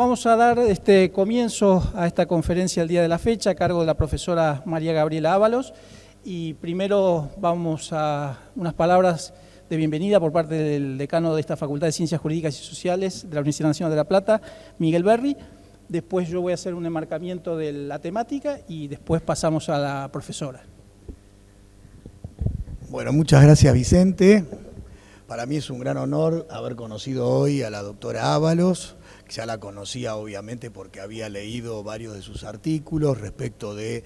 Vamos a dar comienzo a esta conferencia el día de la fecha a cargo de la profesora María Gabriela Ábalos, y primero vamos a unas palabras de bienvenida por parte del decano de esta Facultad de Ciencias Jurídicas y Sociales de la Universidad Nacional de La Plata, Miguel Berry. Después yo voy a hacer un enmarcamiento de la temática y después pasamos a la profesora. Bueno, muchas gracias, Vicente. Para mí es un gran honor haber conocido hoy a la doctora Ábalos. Ya la conocía obviamente porque había leído varios de sus artículos respecto del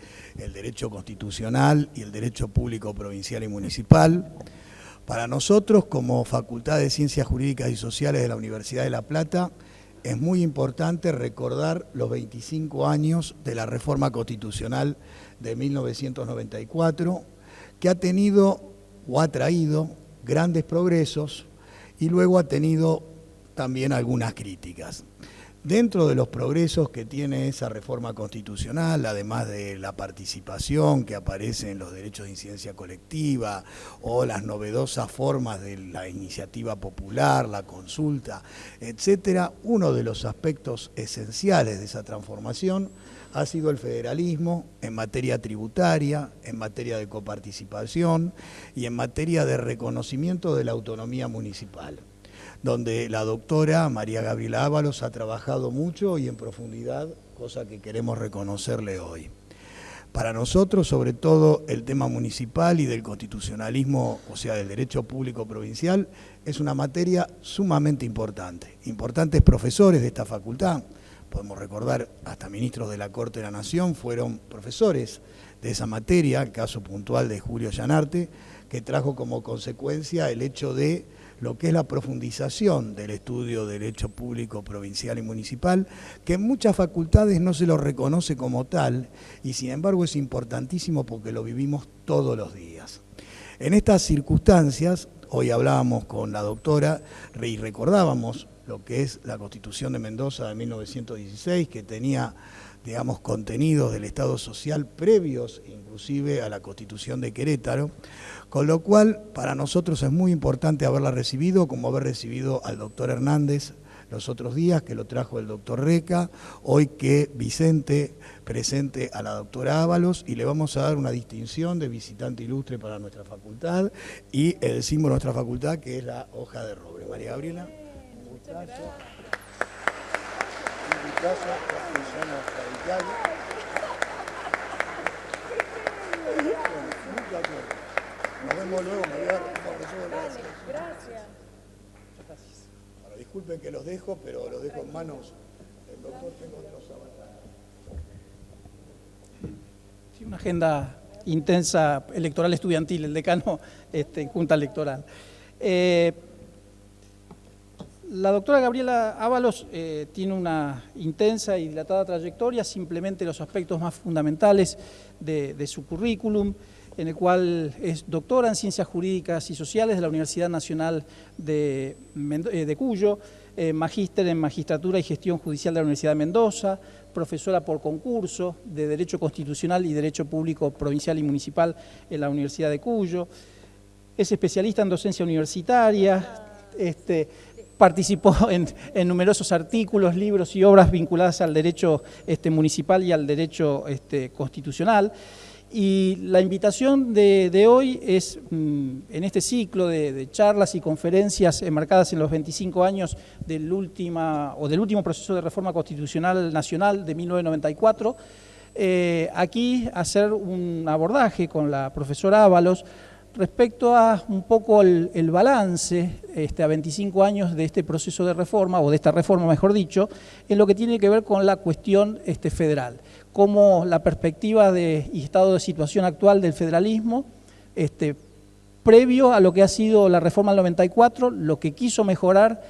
derecho constitucional y el derecho público provincial y municipal. Para nosotros, como Facultad de Ciencias Jurídicas y Sociales de la Universidad de La Plata, es muy importante recordar los 25 años de la Reforma Constitucional de 1994, que ha tenido o ha traído grandes progresos y luego ha tenido también algunas críticas. Dentro de los progresos que tiene esa reforma constitucional, además de la participación que aparece en los derechos de incidencia colectiva o las novedosas formas de la iniciativa popular, la consulta, etcétera, uno de los aspectos esenciales de esa transformación ha sido el federalismo en materia tributaria, en materia de coparticipación y en materia de reconocimiento de la autonomía municipal, donde la doctora María Gabriela Ábalos ha trabajado mucho y en profundidad, cosa que queremos reconocerle hoy. Para nosotros, sobre todo, el tema municipal y del constitucionalismo, o sea, del derecho público provincial, es una materia sumamente importante. Importantes profesores de esta facultad, podemos recordar hasta ministros de la Corte de la Nación, fueron profesores de esa materia, el caso puntual de Julio Llanarte, que trajo como consecuencia el hecho de lo que es la profundización del estudio de derecho público provincial y municipal, que en muchas facultades no se lo reconoce como tal, y sin embargo es importantísimo porque lo vivimos todos los días. En estas circunstancias, hoy hablábamos con la doctora y recordábamos lo que es la Constitución de Mendoza de 1916, que tenía, digamos, contenidos del Estado social previos inclusive a la Constitución de Querétaro, con lo cual para nosotros es muy importante haberla recibido, como haber recibido al doctor Hernández los otros días, que lo trajo el doctor Reca, hoy que Vicente presente a la doctora Ábalos, y le vamos a dar una distinción de visitante ilustre para nuestra facultad y el símbolo de nuestra facultad, que es la hoja de roble. María Gabriela. Un gustazo. Nos vemos luego, María. Gracias. Bueno, disculpen que los dejo, pero los dejo en manos del doctor. Tengo otros avatares. Sí, una agenda intensa electoral estudiantil, el decano junta electoral. La doctora Gabriela Ábalos tiene una intensa y dilatada trayectoria, simplemente los aspectos más fundamentales de su currículum, en el cual es doctora en Ciencias Jurídicas y Sociales de la Universidad Nacional de Cuyo, magíster en Magistratura y Gestión Judicial de la Universidad de Mendoza, profesora por concurso de Derecho Constitucional y Derecho Público Provincial y Municipal en la Universidad de Cuyo, es especialista en docencia universitaria, participó en numerosos artículos, libros y obras vinculadas al derecho municipal y al derecho constitucional. Y la invitación de hoy es, en este ciclo de charlas y conferencias enmarcadas en los 25 años del último proceso de reforma constitucional nacional de 1994, aquí hacer un abordaje con la profesora Ábalos respecto a un poco el balance a 25 años de este proceso de reforma, o de esta reforma mejor dicho, en lo que tiene que ver con la cuestión federal, cómo la perspectiva y estado de situación actual del federalismo, previo a lo que ha sido la reforma del 94, lo que quiso mejorar,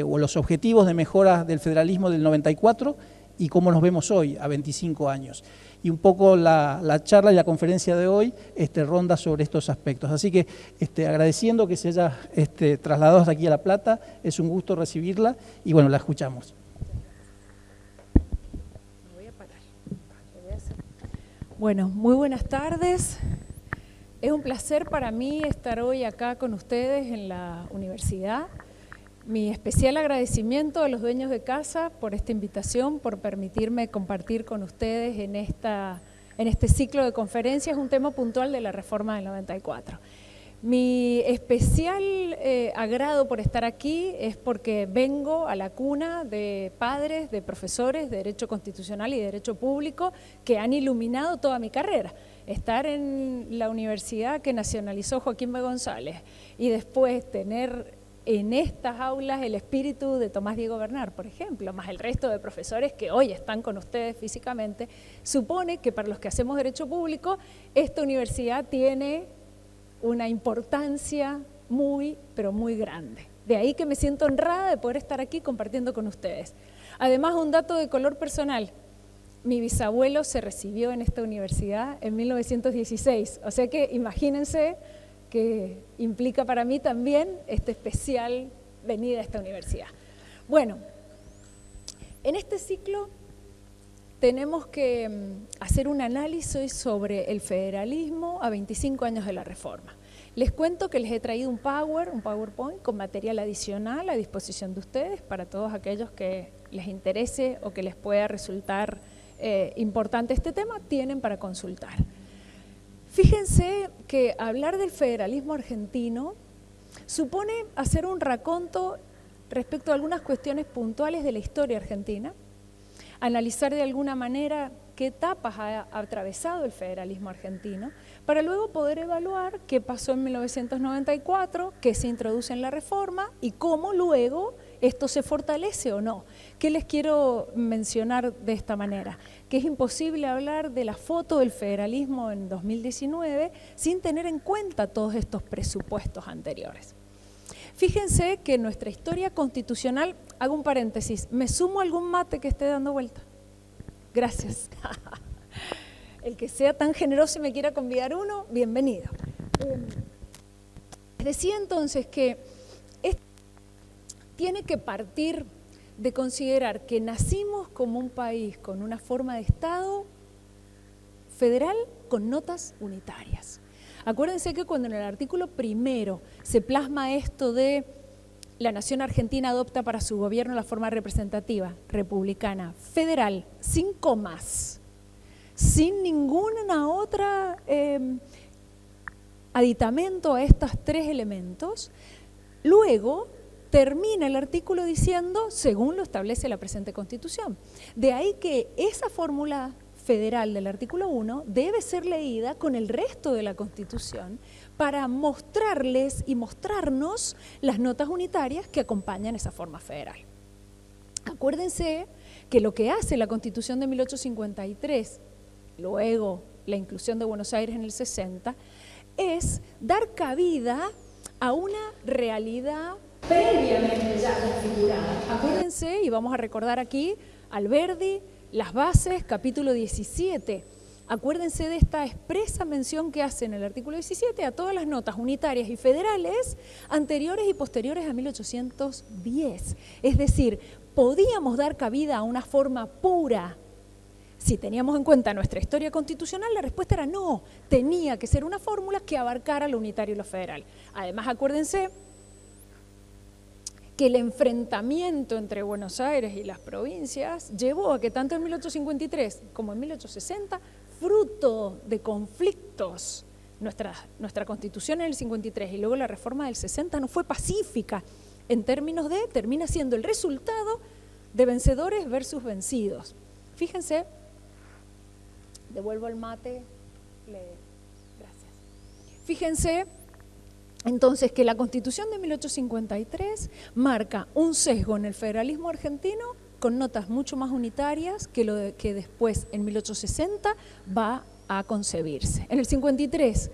o los objetivos de mejora del federalismo del 94, y cómo nos vemos hoy, a 25 años. Y un poco la charla y la conferencia de hoy ronda sobre estos aspectos. Así que agradeciendo que se haya trasladado hasta aquí a La Plata, es un gusto recibirla y bueno, la escuchamos. Me voy a parar. Bueno, muy buenas tardes. Es un placer para mí estar hoy acá con ustedes en la universidad. mi especial agradecimiento a los dueños de casa por esta invitación, por permitirme compartir con ustedes en este ciclo de conferencias un tema puntual de la reforma del 94. Mi especial agrado por estar aquí es porque vengo a la cuna de padres, de profesores de Derecho Constitucional y Derecho Público que han iluminado toda mi carrera. Estar en la universidad que nacionalizó Joaquín B. González y después tener en estas aulas el espíritu de Tomás Diego Bernard, por ejemplo, más el resto de profesores que hoy están con ustedes físicamente, supone que para los que hacemos Derecho Público, esta universidad tiene una importancia muy, pero muy grande. De ahí que me siento honrada de poder estar aquí compartiendo con ustedes. Además, un dato de color personal. Mi bisabuelo se recibió en esta universidad en 1916, o sea que imagínense que implica para mí también esta especial venida a esta universidad. Bueno, en este ciclo tenemos que hacer un análisis sobre el federalismo a 25 años de la reforma. Les cuento que les he traído un PowerPoint con material adicional a disposición de ustedes para todos aquellos que les interese o que les pueda resultar importante este tema, tienen para consultar. Fíjense que hablar del federalismo argentino supone hacer un raconto respecto a algunas cuestiones puntuales de la historia argentina, analizar de alguna manera qué etapas ha atravesado el federalismo argentino, para luego poder evaluar qué pasó en 1994, qué se introduce en la reforma y cómo luego esto se fortalece o no. ¿Qué les quiero mencionar de esta manera? Que es imposible hablar de la foto del federalismo en 2019 sin tener en cuenta todos estos presupuestos anteriores. Fíjense que en nuestra historia constitucional, hago un paréntesis, ¿me sumo a algún mate que esté dando vuelta? Gracias. El que sea tan generoso y me quiera convidar uno, bienvenido. Decía entonces que tiene que partir de considerar que nacimos como un país con una forma de Estado federal con notas unitarias. Acuérdense que cuando en el artículo primero se plasma esto de la nación argentina adopta para su gobierno la forma representativa, republicana, federal, sin comas, sin ninguna otra aditamento a estos tres elementos, luego termina el artículo diciendo, según lo establece la presente Constitución. De ahí que esa fórmula federal del artículo 1 debe ser leída con el resto de la Constitución para mostrarles y mostrarnos las notas unitarias que acompañan esa forma federal. Acuérdense que lo que hace la Constitución de 1853, luego la inclusión de Buenos Aires en el 60, es dar cabida a una realidad previamente ya configurada. Acuérdense, y vamos a recordar aquí, Alberdi, las bases, capítulo 17. Acuérdense de esta expresa mención que hace en el artículo 17 a todas las notas unitarias y federales anteriores y posteriores a 1810. Es decir, podíamos dar cabida a una forma pura. Si teníamos en cuenta nuestra historia constitucional, la respuesta era no, tenía que ser una fórmula que abarcara lo unitario y lo federal. Además, acuérdense que el enfrentamiento entre Buenos Aires y las provincias llevó a que tanto en 1853 como en 1860, fruto de conflictos, nuestra Constitución en el 53 y luego la reforma del 60 no fue pacífica en términos de, termina siendo el resultado de vencedores versus vencidos. Fíjense, devuelvo el mate, gracias. Fíjense entonces que la Constitución de 1853 marca un sesgo en el federalismo argentino con notas mucho más unitarias que lo que después en 1860 va a concebirse. En el 53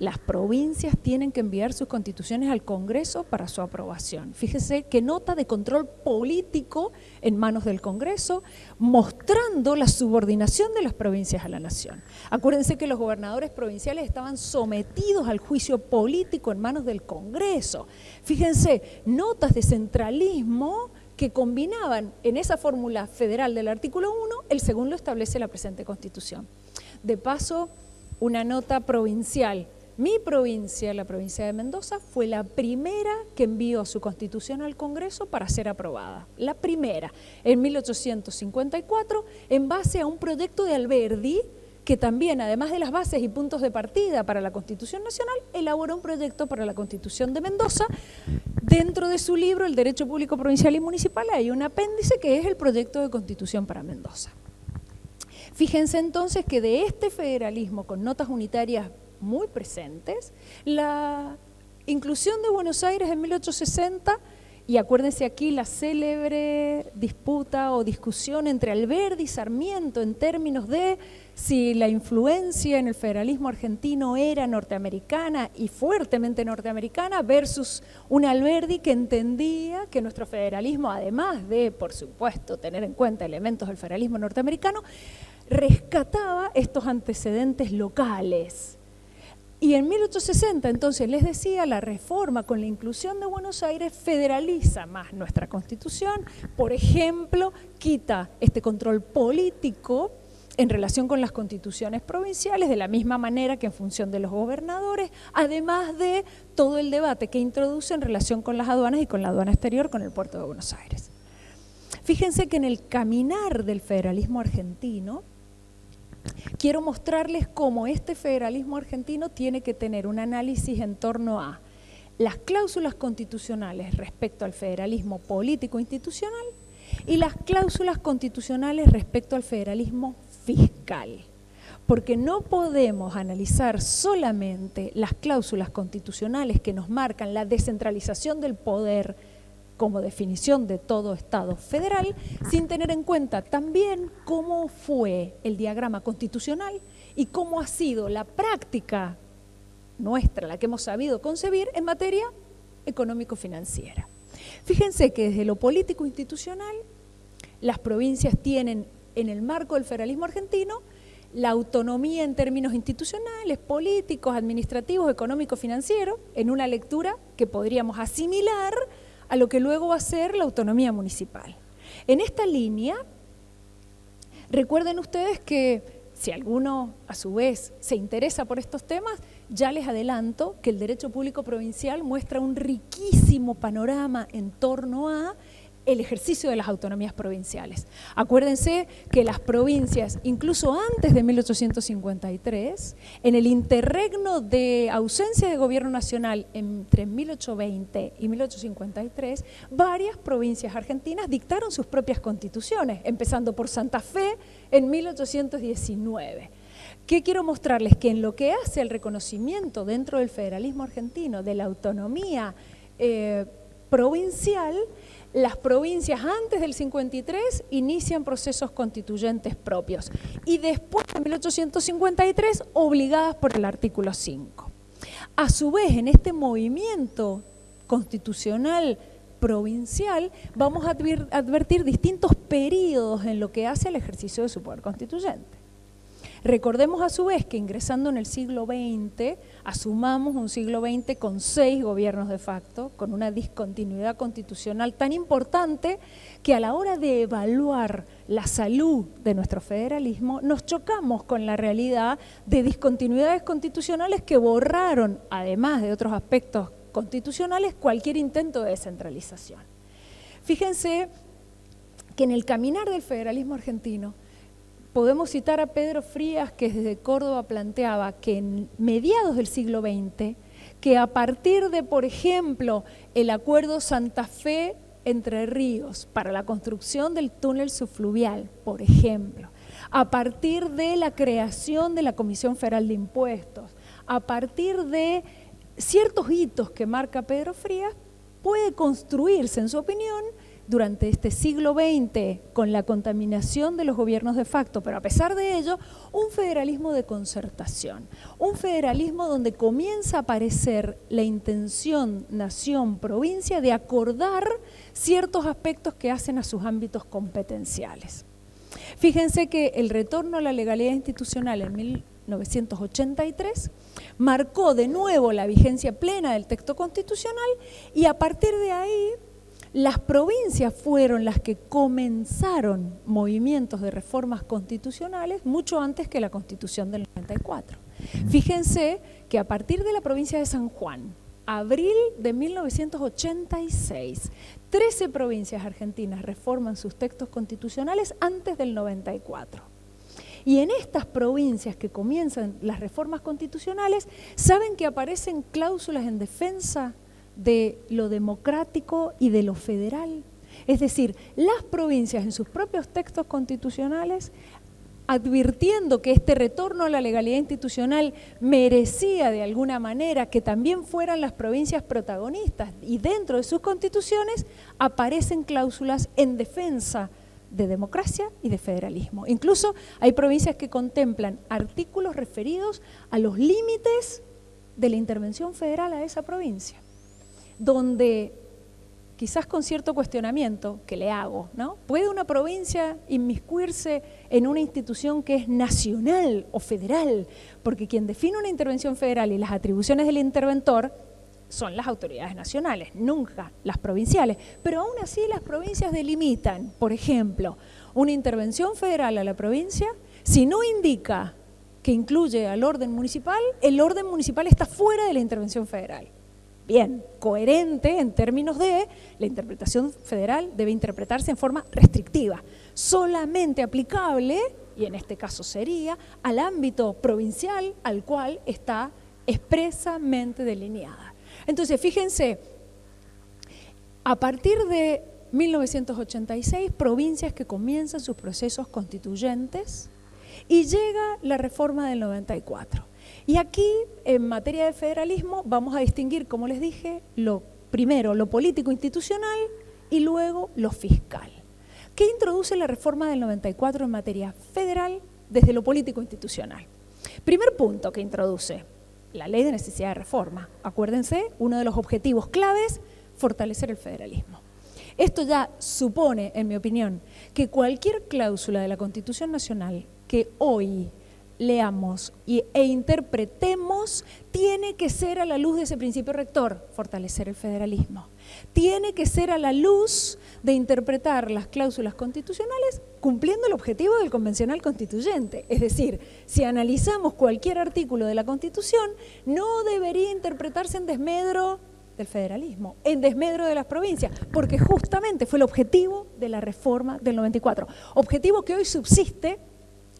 las provincias tienen que enviar sus constituciones al Congreso para su aprobación. Fíjese qué nota de control político en manos del Congreso, mostrando la subordinación de las provincias a la nación. Acuérdense que los gobernadores provinciales estaban sometidos al juicio político en manos del Congreso. Fíjense, notas de centralismo que combinaban en esa fórmula federal del artículo 1, el según lo establece la presente Constitución. De paso, una nota provincial Mi provincia, la provincia de Mendoza, fue la primera que envió su constitución al Congreso para ser aprobada. La primera, en 1854, en base a un proyecto de Alberdi, que también, además de las bases y puntos de partida para la Constitución Nacional, elaboró un proyecto para la Constitución de Mendoza. Dentro de su libro, El Derecho Público Provincial y Municipal, hay un apéndice que es el proyecto de Constitución para Mendoza. Fíjense entonces que de este federalismo con notas unitarias muy presentes, la inclusión de Buenos Aires en 1860, y acuérdense aquí la célebre disputa o discusión entre Alberdi y Sarmiento en términos de si la influencia en el federalismo argentino era norteamericana y fuertemente norteamericana versus un Alberdi que entendía que nuestro federalismo, además de, por supuesto, tener en cuenta elementos del federalismo norteamericano, rescataba estos antecedentes locales. Y en 1860, entonces, les decía, la reforma con la inclusión de Buenos Aires federaliza más nuestra Constitución. Por ejemplo, quita este control político en relación con las constituciones provinciales, de la misma manera que en función de los gobernadores, además de todo el debate que introduce en relación con las aduanas y con la aduana exterior con el puerto de Buenos Aires. Fíjense que en el caminar del federalismo argentino, quiero mostrarles cómo este federalismo argentino tiene que tener un análisis en torno a las cláusulas constitucionales respecto al federalismo político-institucional y las cláusulas constitucionales respecto al federalismo fiscal. Porque no podemos analizar solamente las cláusulas constitucionales que nos marcan la descentralización del poder como definición de todo Estado federal, sin tener en cuenta también cómo fue el diagrama constitucional y cómo ha sido la práctica nuestra, la que hemos sabido concebir en materia económico-financiera. Fíjense que desde lo político-institucional, las provincias tienen, en el marco del federalismo argentino, la autonomía en términos institucionales, políticos, administrativos, económico-financieros, en una lectura que podríamos asimilar a lo que luego va a ser la autonomía municipal. En esta línea, recuerden ustedes que si alguno a su vez se interesa por estos temas, ya les adelanto que el derecho público provincial muestra un riquísimo panorama en torno a el ejercicio de las autonomías provinciales. Acuérdense que las provincias, incluso antes de 1853, en el interregno de ausencia de gobierno nacional entre 1820 y 1853, varias provincias argentinas dictaron sus propias constituciones, empezando por Santa Fe en 1819. ¿Qué quiero mostrarles? Que en lo que hace al reconocimiento dentro del federalismo argentino de la autonomía provincial, las provincias antes del 53 inician procesos constituyentes propios y después de 1853 obligadas por el artículo 5. A su vez, en este movimiento constitucional provincial vamos a advertir distintos periodos en lo que hace al ejercicio de su poder constituyente. Recordemos a su vez que ingresando en el siglo XX, asumamos un siglo XX con 6 gobiernos de facto, con una discontinuidad constitucional tan importante que a la hora de evaluar la salud de nuestro federalismo, nos chocamos con la realidad de discontinuidades constitucionales que borraron, además de otros aspectos constitucionales, cualquier intento de descentralización. Fíjense que en el caminar del federalismo argentino, podemos citar a Pedro Frías, que desde Córdoba planteaba que en mediados del siglo XX, que a partir de, por ejemplo, el acuerdo Santa Fe Entre Ríos para la construcción del túnel subfluvial, por ejemplo, a partir de la creación de la Comisión Federal de Impuestos, a partir de ciertos hitos que marca Pedro Frías, puede construirse, en su opinión, durante este siglo XX, con la contaminación de los gobiernos de facto, pero a pesar de ello, un federalismo de concertación, un federalismo donde comienza a aparecer la intención nación-provincia de acordar ciertos aspectos que hacen a sus ámbitos competenciales. Fíjense que el retorno a la legalidad institucional en 1983 marcó de nuevo la vigencia plena del texto constitucional y a partir de ahí las provincias fueron las que comenzaron movimientos de reformas constitucionales mucho antes que la Constitución del 94. Fíjense que a partir de la provincia de San Juan, abril de 1986, 13 provincias argentinas reforman sus textos constitucionales antes del 94. Y en estas provincias que comienzan las reformas constitucionales, ¿saben que aparecen cláusulas en defensa de lo democrático y de lo federal? Es decir, las provincias en sus propios textos constitucionales, advirtiendo que este retorno a la legalidad institucional merecía de alguna manera que también fueran las provincias protagonistas, y dentro de sus constituciones aparecen cláusulas en defensa de democracia y de federalismo. Incluso hay provincias que contemplan artículos referidos a los límites de la intervención federal a esa provincia, donde quizás con cierto cuestionamiento que le hago, ¿no? ¿Puede una provincia inmiscuirse en una institución que es nacional o federal? Porque quien define una intervención federal y las atribuciones del interventor son las autoridades nacionales, nunca las provinciales. Pero aún así las provincias delimitan, por ejemplo, una intervención federal a la provincia, si no indica que incluye al orden municipal, el orden municipal está fuera de la intervención federal. Bien, coherente en términos de la interpretación federal debe interpretarse en forma restrictiva, solamente aplicable, y en este caso sería, al ámbito provincial al cual está expresamente delineada. Entonces, fíjense, a partir de 1986, provincias que comienzan sus procesos constituyentes y llega la reforma del 94. Y aquí, en materia de federalismo, vamos a distinguir, como les dije, primero lo político institucional y luego lo fiscal. ¿Qué introduce la reforma del 94 en materia federal desde lo político institucional? Primer punto que introduce, la ley de necesidad de reforma. Acuérdense, uno de los objetivos claves, fortalecer el federalismo. Esto ya supone, en mi opinión, que cualquier cláusula de la Constitución Nacional que hoy leamos e interpretemos tiene que ser a la luz de ese principio rector, fortalecer el federalismo. Tiene que ser a la luz de interpretar las cláusulas constitucionales cumpliendo el objetivo del convencional constituyente. Es decir, si analizamos cualquier artículo de la Constitución, no debería interpretarse en desmedro del federalismo, en desmedro de las provincias, porque justamente fue el objetivo de la reforma del 94, objetivo que hoy subsiste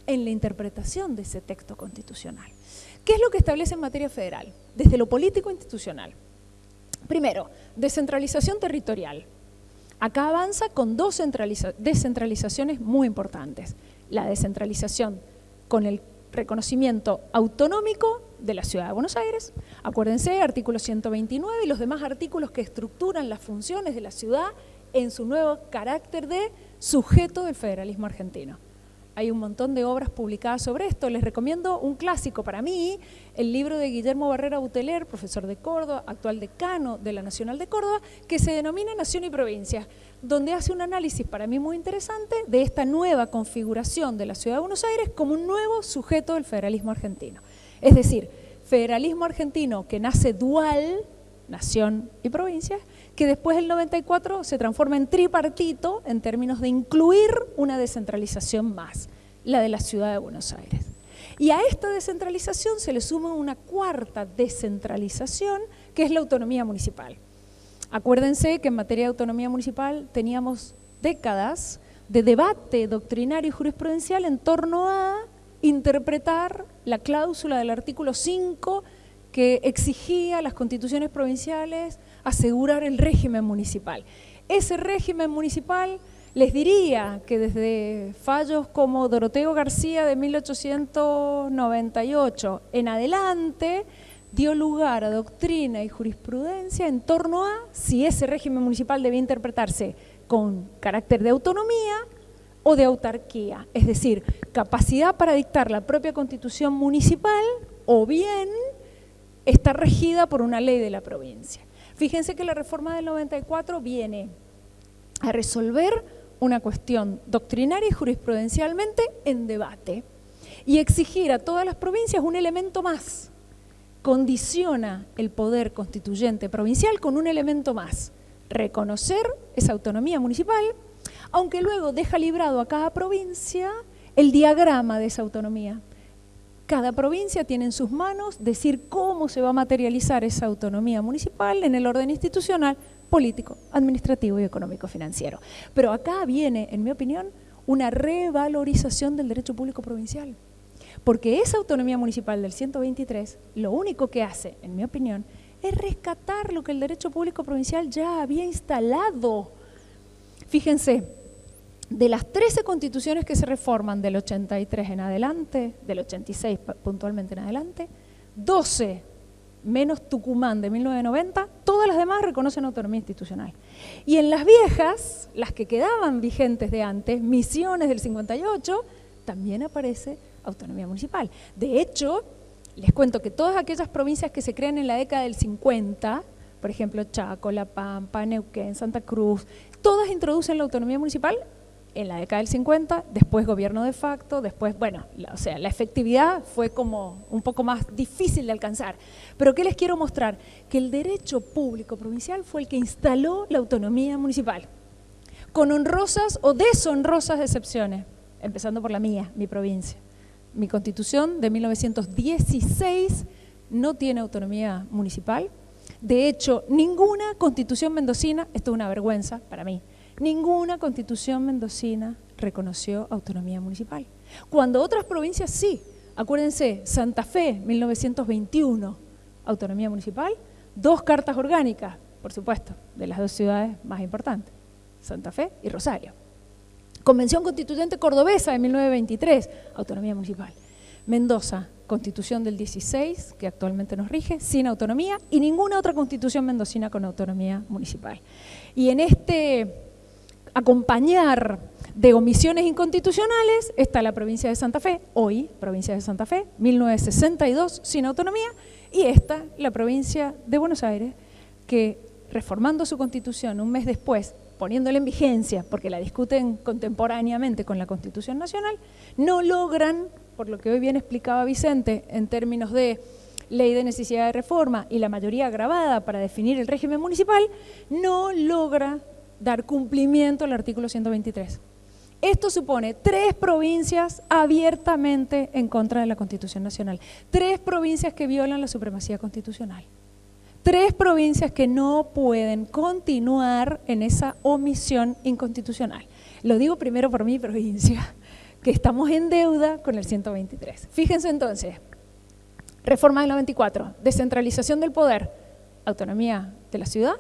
en la interpretación de ese texto constitucional. ¿Qué es lo que establece en materia federal? Desde lo político institucional. Primero, descentralización territorial. Acá avanza con dos descentralizaciones muy importantes. La descentralización con el reconocimiento autonómico de la Ciudad de Buenos Aires. Acuérdense, artículo 129 y los demás artículos que estructuran las funciones de la ciudad en su nuevo carácter de sujeto del federalismo argentino. Hay un montón de obras publicadas sobre esto. Les recomiendo un clásico para mí, el libro de Guillermo Barrera Buteler, profesor de Córdoba, actual decano de la Nacional de Córdoba, que se denomina Nación y Provincia, donde hace un análisis para mí muy interesante de esta nueva configuración de la Ciudad de Buenos Aires como un nuevo sujeto del federalismo argentino. Es decir, federalismo argentino que nace dual, nación y provincia, que después del 94 se transforma en tripartito en términos de incluir una descentralización más, la de la Ciudad de Buenos Aires. Y a esta descentralización se le suma una cuarta descentralización, que es la autonomía municipal. Acuérdense que en materia de autonomía municipal teníamos décadas de debate doctrinario y jurisprudencial en torno a interpretar la cláusula del artículo 5 que exigía a las constituciones provinciales asegurar el régimen municipal. Ese régimen municipal, les diría que desde fallos como Doroteo García de 1898 en adelante, dio lugar a doctrina y jurisprudencia en torno a si ese régimen municipal debía interpretarse con carácter de autonomía o de autarquía, es decir, capacidad para dictar la propia constitución municipal o bien está regida por una ley de la provincia. Fíjense que la reforma del 94 viene a resolver una cuestión doctrinaria y jurisprudencialmente en debate y exigir a todas las provincias un elemento más. Condiciona el poder constituyente provincial con un elemento más, reconocer esa autonomía municipal, aunque luego deja librado a cada provincia el diagrama de esa autonomía. Cada provincia tiene en sus manos decir cómo se va a materializar esa autonomía municipal en el orden institucional, político, administrativo y económico-financiero. Pero acá viene, en mi opinión, una revalorización del derecho público provincial. Porque esa autonomía municipal del 123, lo único que hace, en mi opinión, es rescatar lo que el derecho público provincial ya había instalado. Fíjense, de las 13 constituciones que se reforman del 83 en adelante, del 86 puntualmente en adelante, 12, menos Tucumán de 1990, todas las demás reconocen autonomía institucional. Y en las viejas, las que quedaban vigentes de antes, Misiones del 58, también aparece autonomía municipal. De hecho, les cuento que todas aquellas provincias que se crean en la década del 50, por ejemplo Chaco, La Pampa, Neuquén, Santa Cruz, todas introducen la autonomía municipal en la década del 50, después gobierno de facto, después, bueno, o sea, la efectividad fue como un poco más difícil de alcanzar. Pero ¿qué les quiero mostrar? Que el derecho público provincial fue el que instaló la autonomía municipal, con honrosas o deshonrosas excepciones, empezando por la mía, mi provincia. Mi constitución de 1916 no tiene autonomía municipal. De hecho, ninguna constitución mendocina, esto es una vergüenza para mí, ninguna constitución mendocina reconoció autonomía municipal. Cuando otras provincias sí, acuérdense, Santa Fe, 1921, autonomía municipal, 2 cartas orgánicas, por supuesto, de las 2 ciudades más importantes, Santa Fe y Rosario. Convención Constituyente Cordobesa de 1923, autonomía municipal. Mendoza, Constitución del 16, que actualmente nos rige, sin autonomía, y ninguna otra constitución mendocina con autonomía municipal. Y en este acompañar de omisiones inconstitucionales está la provincia de Santa Fe, hoy provincia de Santa Fe, 1962, sin autonomía, y esta, la provincia de Buenos Aires, que reformando su constitución un mes después, poniéndola en vigencia, porque la discuten contemporáneamente con la Constitución Nacional, no logran, por lo que hoy bien explicaba Vicente, en términos de ley de necesidad de reforma y la mayoría agravada para definir el régimen municipal, no logra dar cumplimiento al artículo 123. Esto supone 3 provincias abiertamente en contra de la Constitución Nacional, 3 provincias que violan la supremacía constitucional. 3 provincias que no pueden continuar en esa omisión inconstitucional. Lo digo primero por mi provincia, que estamos en deuda con el 123. Fíjense entonces, reforma del 94, descentralización del poder, autonomía de la ciudad,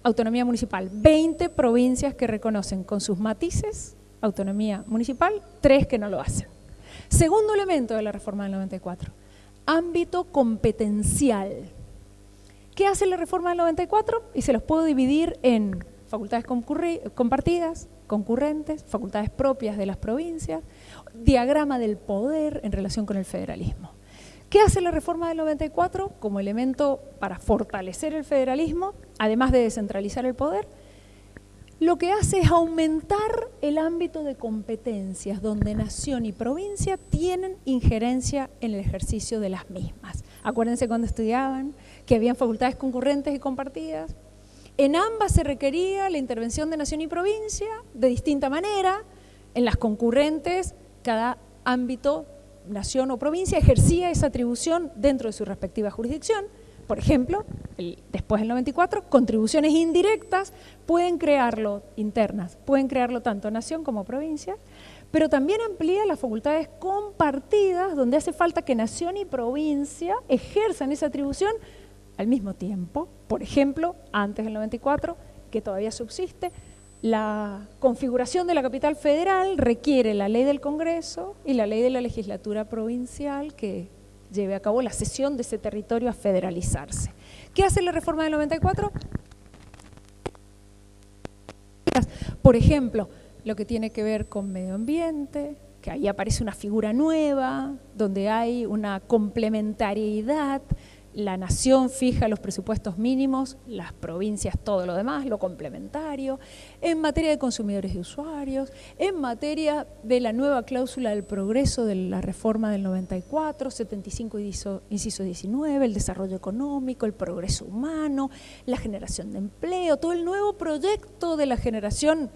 autonomía municipal. 20 provincias que reconocen con sus matices autonomía municipal, 3 que no lo hacen. Segundo elemento de la reforma del 94, ámbito competencial. ¿Qué hace la reforma del 94? Y se los puedo dividir en facultades compartidas, concurrentes, facultades propias de las provincias, diagrama del poder en relación con el federalismo. ¿Qué hace la reforma del 94 como elemento para fortalecer el federalismo, además de descentralizar el poder? Lo que hace es aumentar el ámbito de competencias donde nación y provincia tienen injerencia en el ejercicio de las mismas. Acuérdense cuando estudiaban que habían facultades concurrentes y compartidas. En ambas se requería la intervención de nación y provincia de distinta manera. En las concurrentes, cada ámbito, nación o provincia, ejercía esa atribución dentro de su respectiva jurisdicción. Por ejemplo, después del 94, contribuciones indirectas pueden crearlo, internas, pueden crearlo tanto nación como provincia, pero también amplía las facultades compartidas, donde hace falta que nación y provincia ejerzan esa atribución al mismo tiempo. Por ejemplo, antes del 94, que todavía subsiste, la configuración de la capital federal requiere la ley del Congreso y la ley de la legislatura provincial que lleve a cabo la cesión de ese territorio a federalizarse. ¿Qué hace la reforma del 94? Por ejemplo, lo que tiene que ver con medio ambiente, que ahí aparece una figura nueva, donde hay una complementariedad, la nación fija los presupuestos mínimos, las provincias todo lo demás, lo complementario, en materia de consumidores y usuarios, en materia de la nueva cláusula del progreso de la reforma del 94, 75 inciso 19, el desarrollo económico, el progreso humano, la generación de empleo, todo el nuevo proyecto de la generación,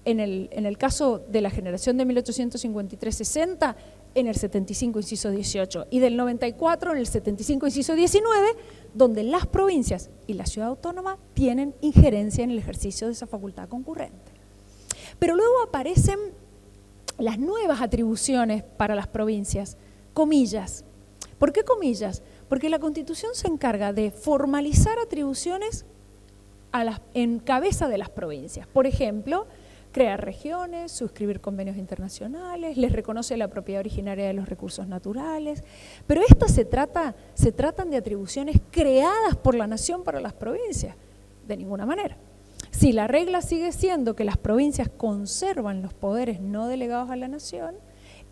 en el caso de la generación de 1853-60, en el 75 inciso 18 y del 94 en el 75 inciso 19, donde las provincias y la ciudad autónoma tienen injerencia en el ejercicio de esa facultad concurrente. Pero luego aparecen las nuevas atribuciones para las provincias, comillas. ¿Por qué comillas? Porque la Constitución se encarga de formalizar atribuciones en cabeza de las provincias. Por ejemplo, crear regiones, suscribir convenios internacionales, les reconoce la propiedad originaria de los recursos naturales, pero estas se tratan de atribuciones creadas por la nación para las provincias, de ninguna manera. Si la regla sigue siendo que las provincias conservan los poderes no delegados a la nación,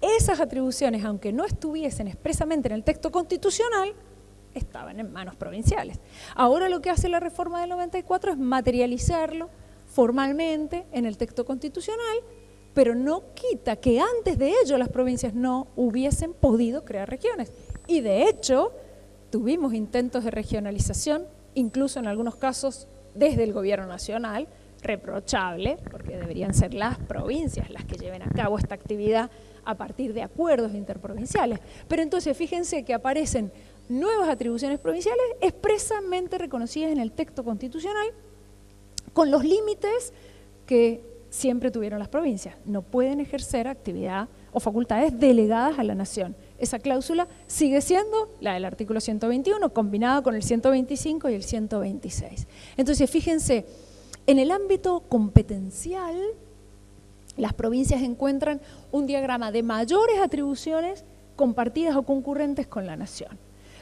esas atribuciones, aunque no estuviesen expresamente en el texto constitucional, estaban en manos provinciales. Ahora lo que hace la reforma del 94 es materializarlo formalmente en el texto constitucional, pero no quita que antes de ello las provincias no hubiesen podido crear regiones. Y de hecho, tuvimos intentos de regionalización, incluso en algunos casos desde el gobierno nacional, reprochable, porque deberían ser las provincias las que lleven a cabo esta actividad a partir de acuerdos interprovinciales. Pero entonces fíjense que aparecen nuevas atribuciones provinciales expresamente reconocidas en el texto constitucional, con los límites que siempre tuvieron las provincias. No pueden ejercer actividad o facultades delegadas a la nación. Esa cláusula sigue siendo la del artículo 121, combinada con el 125 y el 126. Entonces, fíjense, en el ámbito competencial, las provincias encuentran un diagrama de mayores atribuciones compartidas o concurrentes con la nación.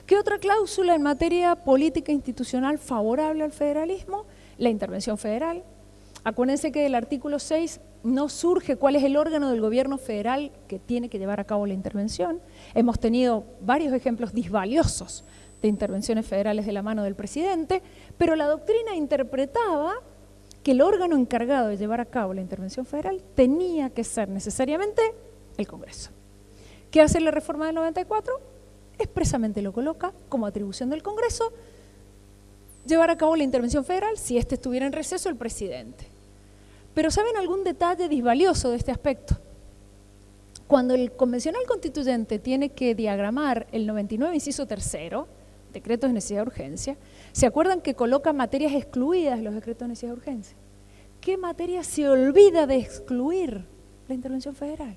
¿Qué otra cláusula en materia política institucional favorable al federalismo? La intervención federal. Acuérdense que del artículo 6 no surge cuál es el órgano del gobierno federal que tiene que llevar a cabo la intervención. Hemos tenido varios ejemplos disvaliosos de intervenciones federales de la mano del presidente, pero la doctrina interpretaba que el órgano encargado de llevar a cabo la intervención federal tenía que ser necesariamente el Congreso. ¿Qué hace la reforma del 94? Expresamente lo coloca como atribución del Congreso llevar a cabo la intervención federal, si éste estuviera en receso, el presidente. Pero ¿saben algún detalle disvalioso de este aspecto? Cuando el convencional constituyente tiene que diagramar el 99 inciso 3º, decretos de necesidad de urgencia, ¿se acuerdan que coloca materias excluidas los decretos de necesidad de urgencia? ¿Qué materia se olvida de excluir? La intervención federal.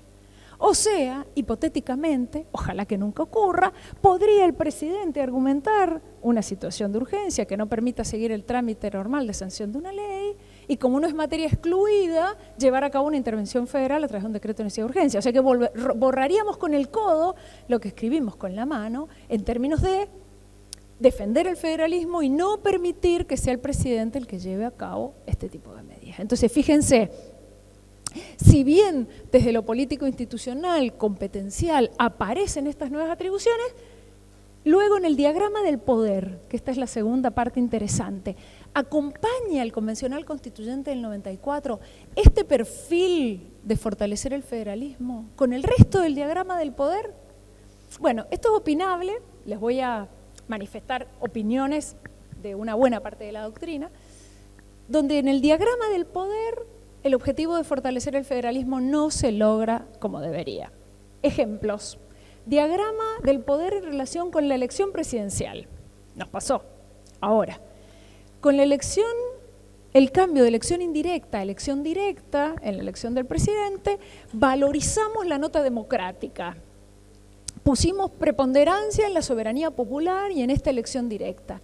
O sea, hipotéticamente, ojalá que nunca ocurra, podría el presidente argumentar una situación de urgencia que no permita seguir el trámite normal de sanción de una ley y, como no es materia excluida, llevar a cabo una intervención federal a través de un decreto de necesidad de urgencia. O sea que borraríamos con el codo lo que escribimos con la mano en términos de defender el federalismo y no permitir que sea el presidente el que lleve a cabo este tipo de medidas. Entonces, fíjense, si bien desde lo político institucional, competencial, aparecen estas nuevas atribuciones, luego en el diagrama del poder, que esta es la segunda parte interesante, acompaña al convencional constituyente del 94 este perfil de fortalecer el federalismo con el resto del diagrama del poder. Bueno, esto es opinable, les voy a manifestar opiniones de una buena parte de la doctrina, donde en el diagrama del poder el objetivo de fortalecer el federalismo no se logra como debería. Ejemplos. Diagrama del poder en relación con la elección presidencial. Nos pasó. Ahora, con la elección, el cambio de elección indirecta a elección directa en la elección del presidente, valorizamos la nota democrática. Pusimos preponderancia en la soberanía popular y en esta elección directa.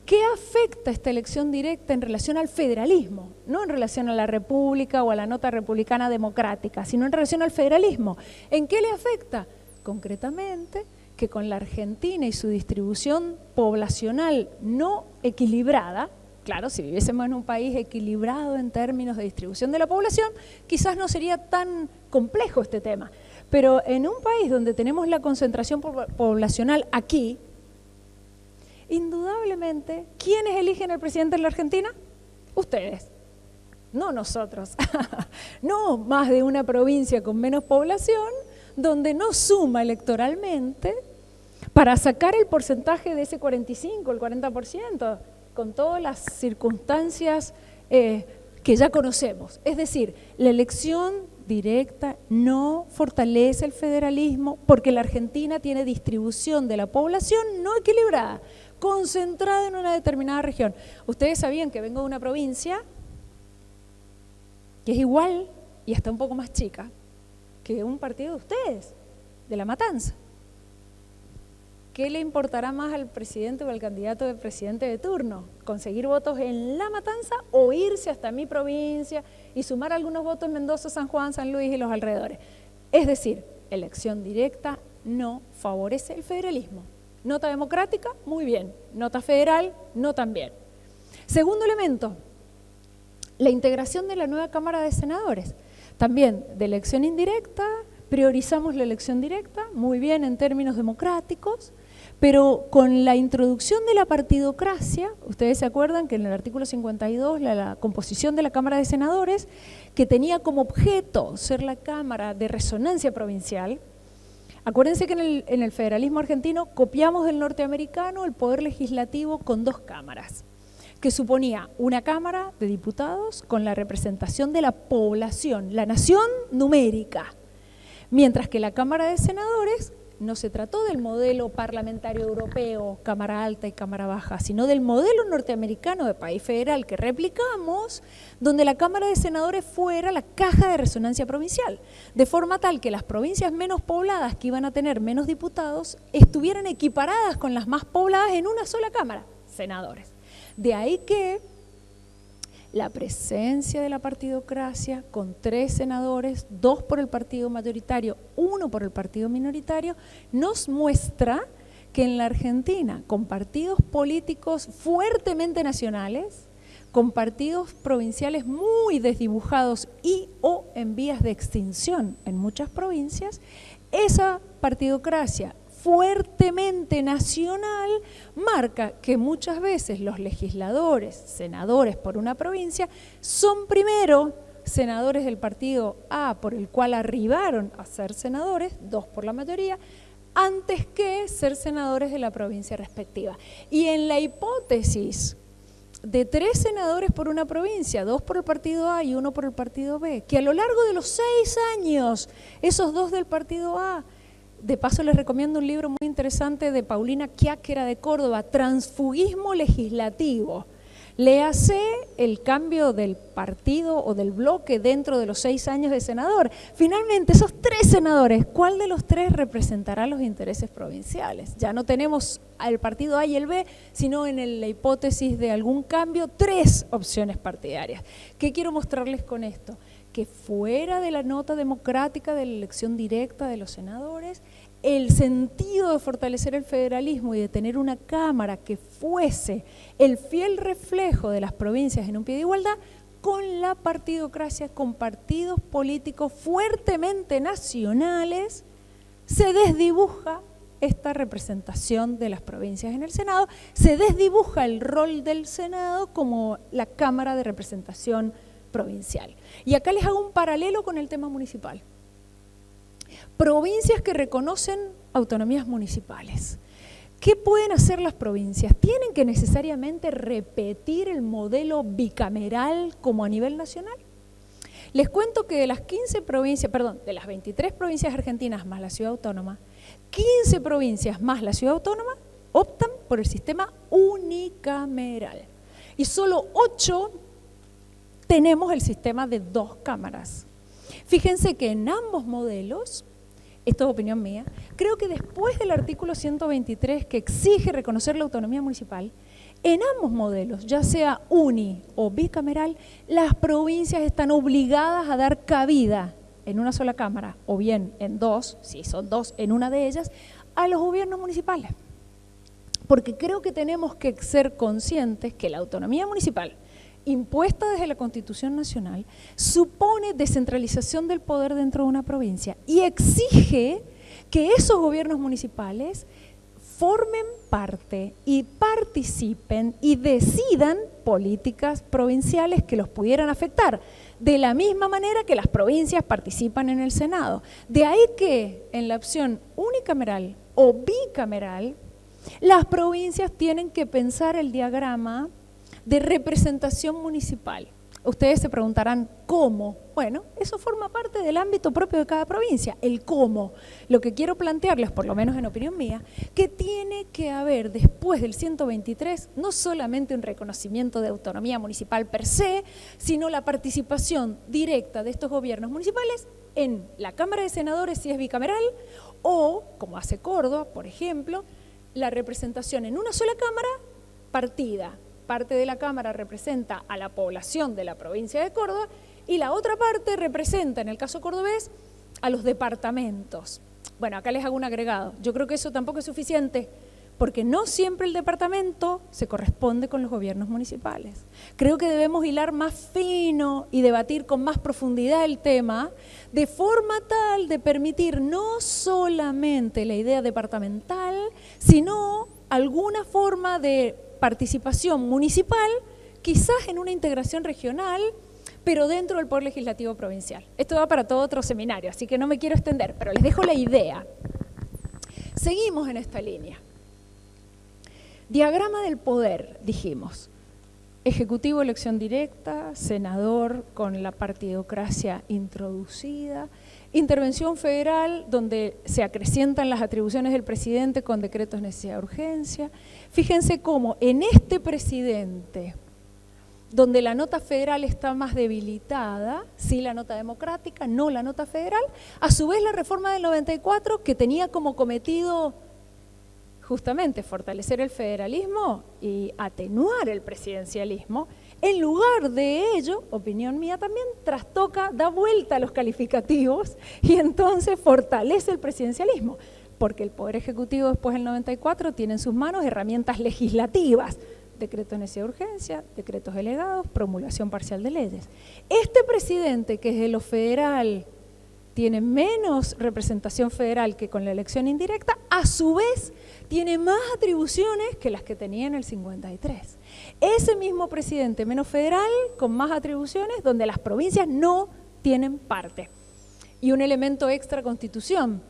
¿Qué afecta esta elección directa en relación al federalismo? No en relación a la república o a la nota republicana democrática, sino en relación al federalismo. ¿En qué le afecta? Concretamente, que con la Argentina y su distribución poblacional no equilibrada, claro, si viviésemos en un país equilibrado en términos de distribución de la población, quizás no sería tan complejo este tema. Pero en un país donde tenemos la concentración poblacional aquí, Indudablemente, ¿quiénes eligen al presidente de la Argentina? Ustedes, no nosotros. No más de una provincia con menos población, donde no suma electoralmente para sacar el porcentaje de ese 45, el 40%, con todas las circunstancias que ya conocemos. Es decir, la elección directa no fortalece el federalismo porque la Argentina tiene distribución de la población no equilibrada, concentrada en una determinada región. Ustedes sabían que vengo de una provincia que es igual y hasta un poco más chica que un partido de ustedes, de La Matanza. ¿Qué le importará más al presidente o al candidato de presidente de turno? ¿Conseguir votos en La Matanza o irse hasta mi provincia y sumar algunos votos en Mendoza, San Juan, San Luis y los alrededores? Es decir, elección directa no favorece el federalismo. Nota democrática, muy bien. Nota federal, no tan bien. Segundo elemento, la integración de la nueva Cámara de Senadores. También de elección indirecta, priorizamos la elección directa, muy bien en términos democráticos, pero con la introducción de la partidocracia, ustedes se acuerdan que en el artículo 52, la composición de la Cámara de Senadores, que tenía como objeto ser la Cámara de resonancia provincial, acuérdense que en el federalismo argentino copiamos del norteamericano el poder legislativo con 2 cámaras, que suponía una Cámara de Diputados con la representación de la población, la nación numérica, mientras que la Cámara de Senadores no se trató del modelo parlamentario europeo, Cámara Alta y Cámara Baja, sino del modelo norteamericano de país federal que replicamos, donde la Cámara de Senadores fuera la caja de resonancia provincial, de forma tal que las provincias menos pobladas, que iban a tener menos diputados, estuvieran equiparadas con las más pobladas en una sola Cámara, senadores. De ahí que la presencia de la partidocracia con 3 senadores, 2 por el partido mayoritario, 1 por el partido minoritario, nos muestra que en la Argentina, con partidos políticos fuertemente nacionales, con partidos provinciales muy desdibujados y o en vías de extinción en muchas provincias, esa partidocracia fuertemente nacional marca que muchas veces los legisladores, senadores por una provincia, son primero senadores del partido A por el cual arribaron a ser senadores, 2 por la mayoría, antes que ser senadores de la provincia respectiva. Y en la hipótesis de 3 senadores por una provincia, 2 por el partido A y 1 por el partido B, que a lo largo de los 6 años, esos 2 del partido A, de paso les recomiendo un libro muy interesante de Paulina Chiacchiera de Córdoba, Transfugismo Legislativo. Léase el cambio del partido o del bloque dentro de los 6 años de senador. Finalmente, esos 3 senadores, ¿cuál de los 3 representará los intereses provinciales? Ya no tenemos al partido A y el B, sino en la hipótesis de algún cambio, 3 opciones partidarias. ¿Qué quiero mostrarles con esto? Que fuera de la nota democrática de la elección directa de los senadores, el sentido de fortalecer el federalismo y de tener una Cámara que fuese el fiel reflejo de las provincias en un pie de igualdad, con la partidocracia, con partidos políticos fuertemente nacionales, se desdibuja esta representación de las provincias en el Senado, se desdibuja el rol del Senado como la Cámara de representación provincial. Y acá les hago un paralelo con el tema municipal. Provincias que reconocen autonomías municipales. ¿Qué pueden hacer las provincias? ¿Tienen que necesariamente repetir el modelo bicameral como a nivel nacional? Les cuento que de las 15 provincias, perdón, de las 23 provincias argentinas más la ciudad autónoma, 15 provincias más la ciudad autónoma optan por el sistema unicameral. Y solo 8 tenemos el sistema de 2 cámaras. Fíjense que en ambos modelos, esto es opinión mía, creo que después del artículo 123 que exige reconocer la autonomía municipal, en ambos modelos, ya sea uni o bicameral, las provincias están obligadas a dar cabida en una sola cámara, o bien en 2, si son 2 en una de ellas, a los gobiernos municipales. Porque creo que tenemos que ser conscientes que la autonomía municipal, impuesta desde la Constitución Nacional, supone descentralización del poder dentro de una provincia y exige que esos gobiernos municipales formen parte y participen y decidan políticas provinciales que los pudieran afectar, de la misma manera que las provincias participan en el Senado. De ahí que en la opción unicameral o bicameral, las provincias tienen que pensar el diagrama de representación municipal. Ustedes se preguntarán, ¿cómo? Bueno, eso forma parte del ámbito propio de cada provincia, el cómo. Lo que quiero plantearles, por lo menos en opinión mía, que tiene que haber después del 123 no solamente un reconocimiento de autonomía municipal per se, sino la participación directa de estos gobiernos municipales en la Cámara de Senadores si es bicameral o, como hace Córdoba, por ejemplo, la representación en una sola Cámara partida. Parte de la Cámara representa a la población de la provincia de Córdoba y la otra parte representa, en el caso cordobés, a los departamentos. Bueno, acá les hago un agregado. Yo creo que eso tampoco es suficiente, porque no siempre el departamento se corresponde con los gobiernos municipales. Creo que debemos hilar más fino y debatir con más profundidad el tema, de forma tal de permitir no solamente la idea departamental, sino alguna forma de participación municipal, quizás en una integración regional, pero dentro del Poder Legislativo Provincial. Esto va para todo otro seminario, así que no me quiero extender, pero les dejo la idea. Seguimos en esta línea. Diagrama del poder, dijimos. Ejecutivo, elección directa, senador con la partidocracia introducida, intervención federal donde se acrecientan las atribuciones del presidente con decretos de necesidad de urgencia. Fíjense cómo en este presidente, donde la nota federal está más debilitada, sí la nota democrática, no la nota federal, a su vez la reforma del 94 que tenía como cometido justamente fortalecer el federalismo y atenuar el presidencialismo, en lugar de ello, opinión mía también, trastoca, da vuelta a los calificativos y entonces fortalece el presidencialismo, porque el Poder Ejecutivo después del 94 tiene en sus manos herramientas legislativas, decretos de necesidad de urgencia, decretos delegados, promulgación parcial de leyes. Este presidente que desde lo federal tiene menos representación federal que con la elección indirecta, a su vez tiene más atribuciones que las que tenía en el 53. Ese mismo presidente menos federal, con más atribuciones, donde las provincias no tienen parte. Y un elemento extra Constitución.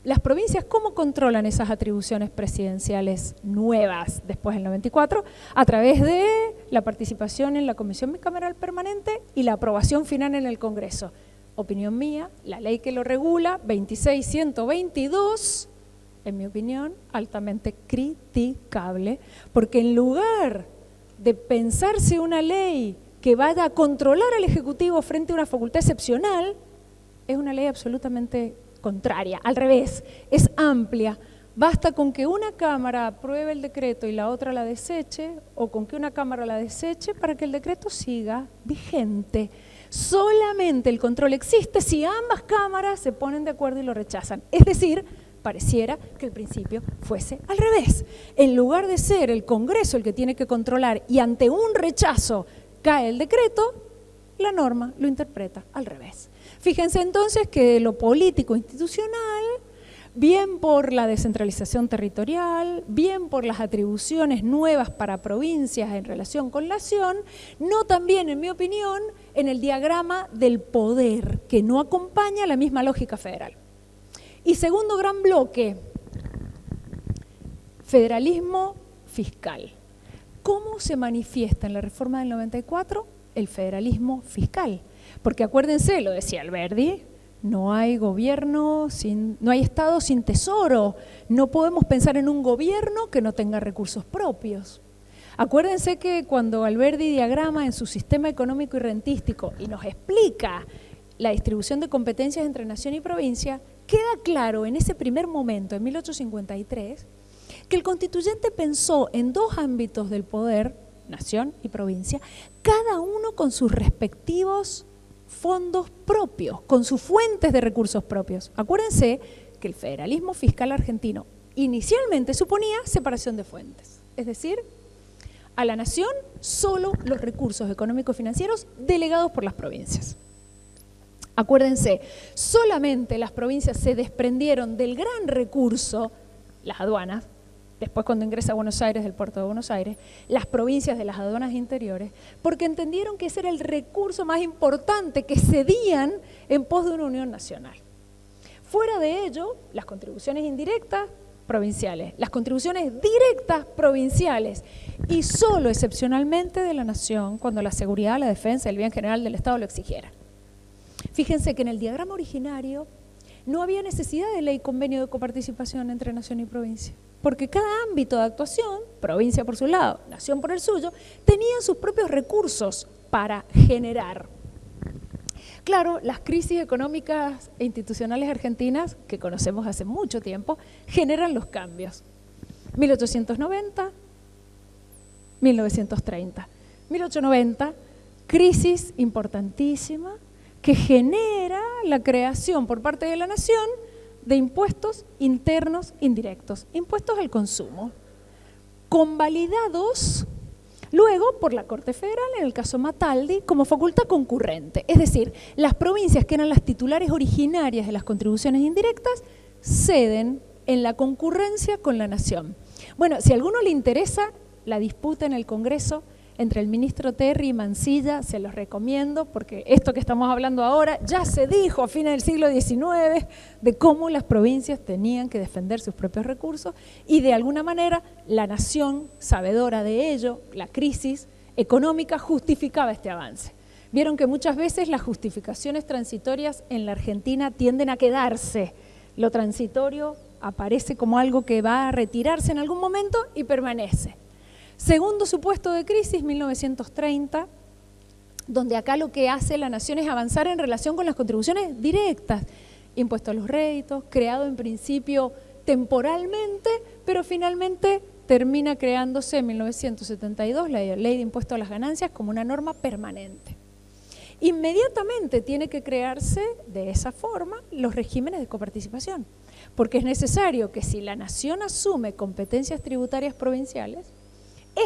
Las provincias, ¿cómo controlan esas atribuciones presidenciales nuevas después del 94? A través de la participación en la Comisión Bicameral Permanente y la aprobación final en el Congreso. Opinión mía, la ley que lo regula, 26.122, en mi opinión, altamente criticable, porque en lugar de pensarse una ley que vaya a controlar al Ejecutivo frente a una facultad excepcional, es una ley absolutamente contraria, al revés, es amplia. Basta con que una Cámara apruebe el decreto y la otra la deseche, o con que una Cámara la deseche para que el decreto siga vigente. Solamente el control existe si ambas cámaras se ponen de acuerdo y lo rechazan. Es decir, pareciera que el principio fuese al revés. En lugar de ser el Congreso el que tiene que controlar y ante un rechazo cae el decreto, la norma lo interpreta al revés. Fíjense entonces que lo político institucional, bien por la descentralización territorial, bien por las atribuciones nuevas para provincias en relación con la nación, no también, en mi opinión, en el diagrama del poder, que no acompaña la misma lógica federal. Y segundo gran bloque, federalismo fiscal. ¿Cómo se manifiesta en la reforma del 94 el federalismo fiscal? Porque acuérdense, lo decía Alberdi, no hay gobierno, no hay Estado sin tesoro, no podemos pensar en un gobierno que no tenga recursos propios. Acuérdense que cuando Alberdi diagrama en su sistema económico y rentístico y nos explica la distribución de competencias entre nación y provincia, queda claro en ese primer momento, en 1853, que el constituyente pensó en dos ámbitos del poder, nación y provincia, cada uno con sus respectivos fondos propios, con sus fuentes de recursos propios. Acuérdense que el federalismo fiscal argentino inicialmente suponía separación de fuentes, es decir, a la nación solo los recursos económicos financieros delegados por las provincias. Acuérdense, solamente las provincias se desprendieron del gran recurso, las aduanas, después cuando ingresa a Buenos Aires, del puerto de Buenos Aires, las provincias de las aduanas interiores, porque entendieron que ese era el recurso más importante que cedían en pos de una unión nacional. Fuera de ello, las contribuciones indirectas provinciales, las contribuciones directas provinciales y solo excepcionalmente de la nación cuando la seguridad, la defensa y el bien general del Estado lo exigieran. Fíjense que en el diagrama originario no había necesidad de ley y convenio de coparticipación entre nación y provincia, porque cada ámbito de actuación, provincia por su lado, nación por el suyo, tenían sus propios recursos para generar. Claro, las crisis económicas e institucionales argentinas, que conocemos hace mucho tiempo, generan los cambios. 1890, 1930. 1890, crisis importantísima que genera la creación por parte de la nación de impuestos internos indirectos, impuestos al consumo, convalidados luego por la Corte Federal, en el caso Mataldi, como facultad concurrente. Es decir, las provincias que eran las titulares originarias de las contribuciones indirectas ceden en la concurrencia con la nación. Bueno, si a alguno le interesa la disputa en el Congreso entre el ministro Terry y Mansilla, se los recomiendo, porque esto que estamos hablando ahora ya se dijo a fines del siglo XIX, de cómo las provincias tenían que defender sus propios recursos y de alguna manera la nación, sabedora de ello, la crisis económica, justificaba este avance. Vieron que muchas veces las justificaciones transitorias en la Argentina tienden a quedarse. Lo transitorio aparece como algo que va a retirarse en algún momento y permanece. Segundo supuesto de crisis, 1930, donde acá lo que hace la nación es avanzar en relación con las contribuciones directas. Impuesto a los réditos, creado en principio temporalmente, pero finalmente termina creándose en 1972 la ley de impuesto a las ganancias como una norma permanente. Inmediatamente tiene que crearse de esa forma los regímenes de coparticipación, porque es necesario que si la nación asume competencias tributarias provinciales,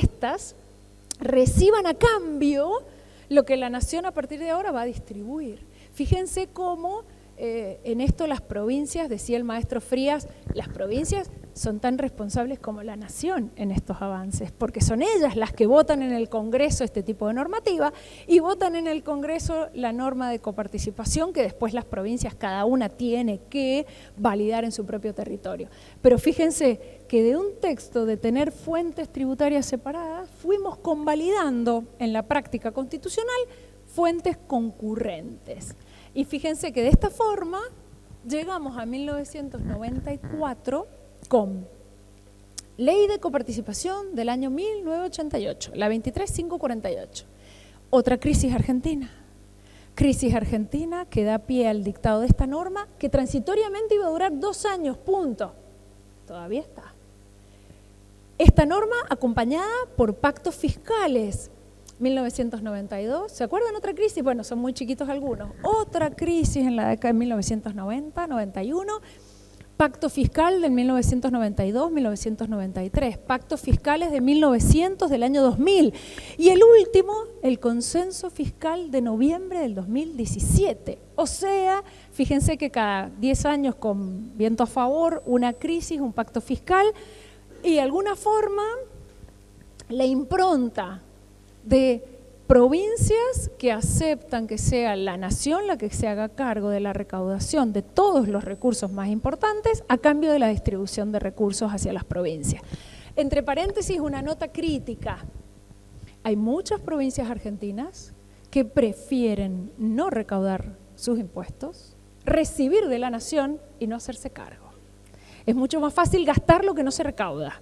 estas reciban a cambio lo que la nación a partir de ahora va a distribuir. Fíjense cómo en esto las provincias, decía el maestro Frías, las provincias son tan responsables como la nación en estos avances, porque son ellas las que votan en el Congreso este tipo de normativa y votan en el Congreso la norma de coparticipación que después las provincias cada una tiene que validar en su propio territorio. Pero fíjense que de un texto de tener fuentes tributarias separadas, fuimos convalidando en la práctica constitucional fuentes concurrentes. Y fíjense que de esta forma llegamos a 1994 con Ley de Coparticipación del año 1988, la 23548. Otra crisis argentina que da pie al dictado de esta norma que transitoriamente iba a durar 2 años, punto. Todavía está. Esta norma acompañada por pactos fiscales, 1992, ¿se acuerdan otra crisis? Bueno, son muy chiquitos algunos. Otra crisis en la década de 1990, 91, pacto fiscal del 1992, 1993, pactos fiscales de 1900, del año 2000, y el último, el consenso fiscal de noviembre del 2017. O sea, fíjense que cada 10 años con viento a favor, una crisis, un pacto fiscal, y de alguna forma la impronta de provincias que aceptan que sea la nación la que se haga cargo de la recaudación de todos los recursos más importantes a cambio de la distribución de recursos hacia las provincias. Entre paréntesis, una nota crítica. Hay muchas provincias argentinas que prefieren no recaudar sus impuestos, recibir de la nación y no hacerse cargo. Es mucho más fácil gastar lo que no se recauda.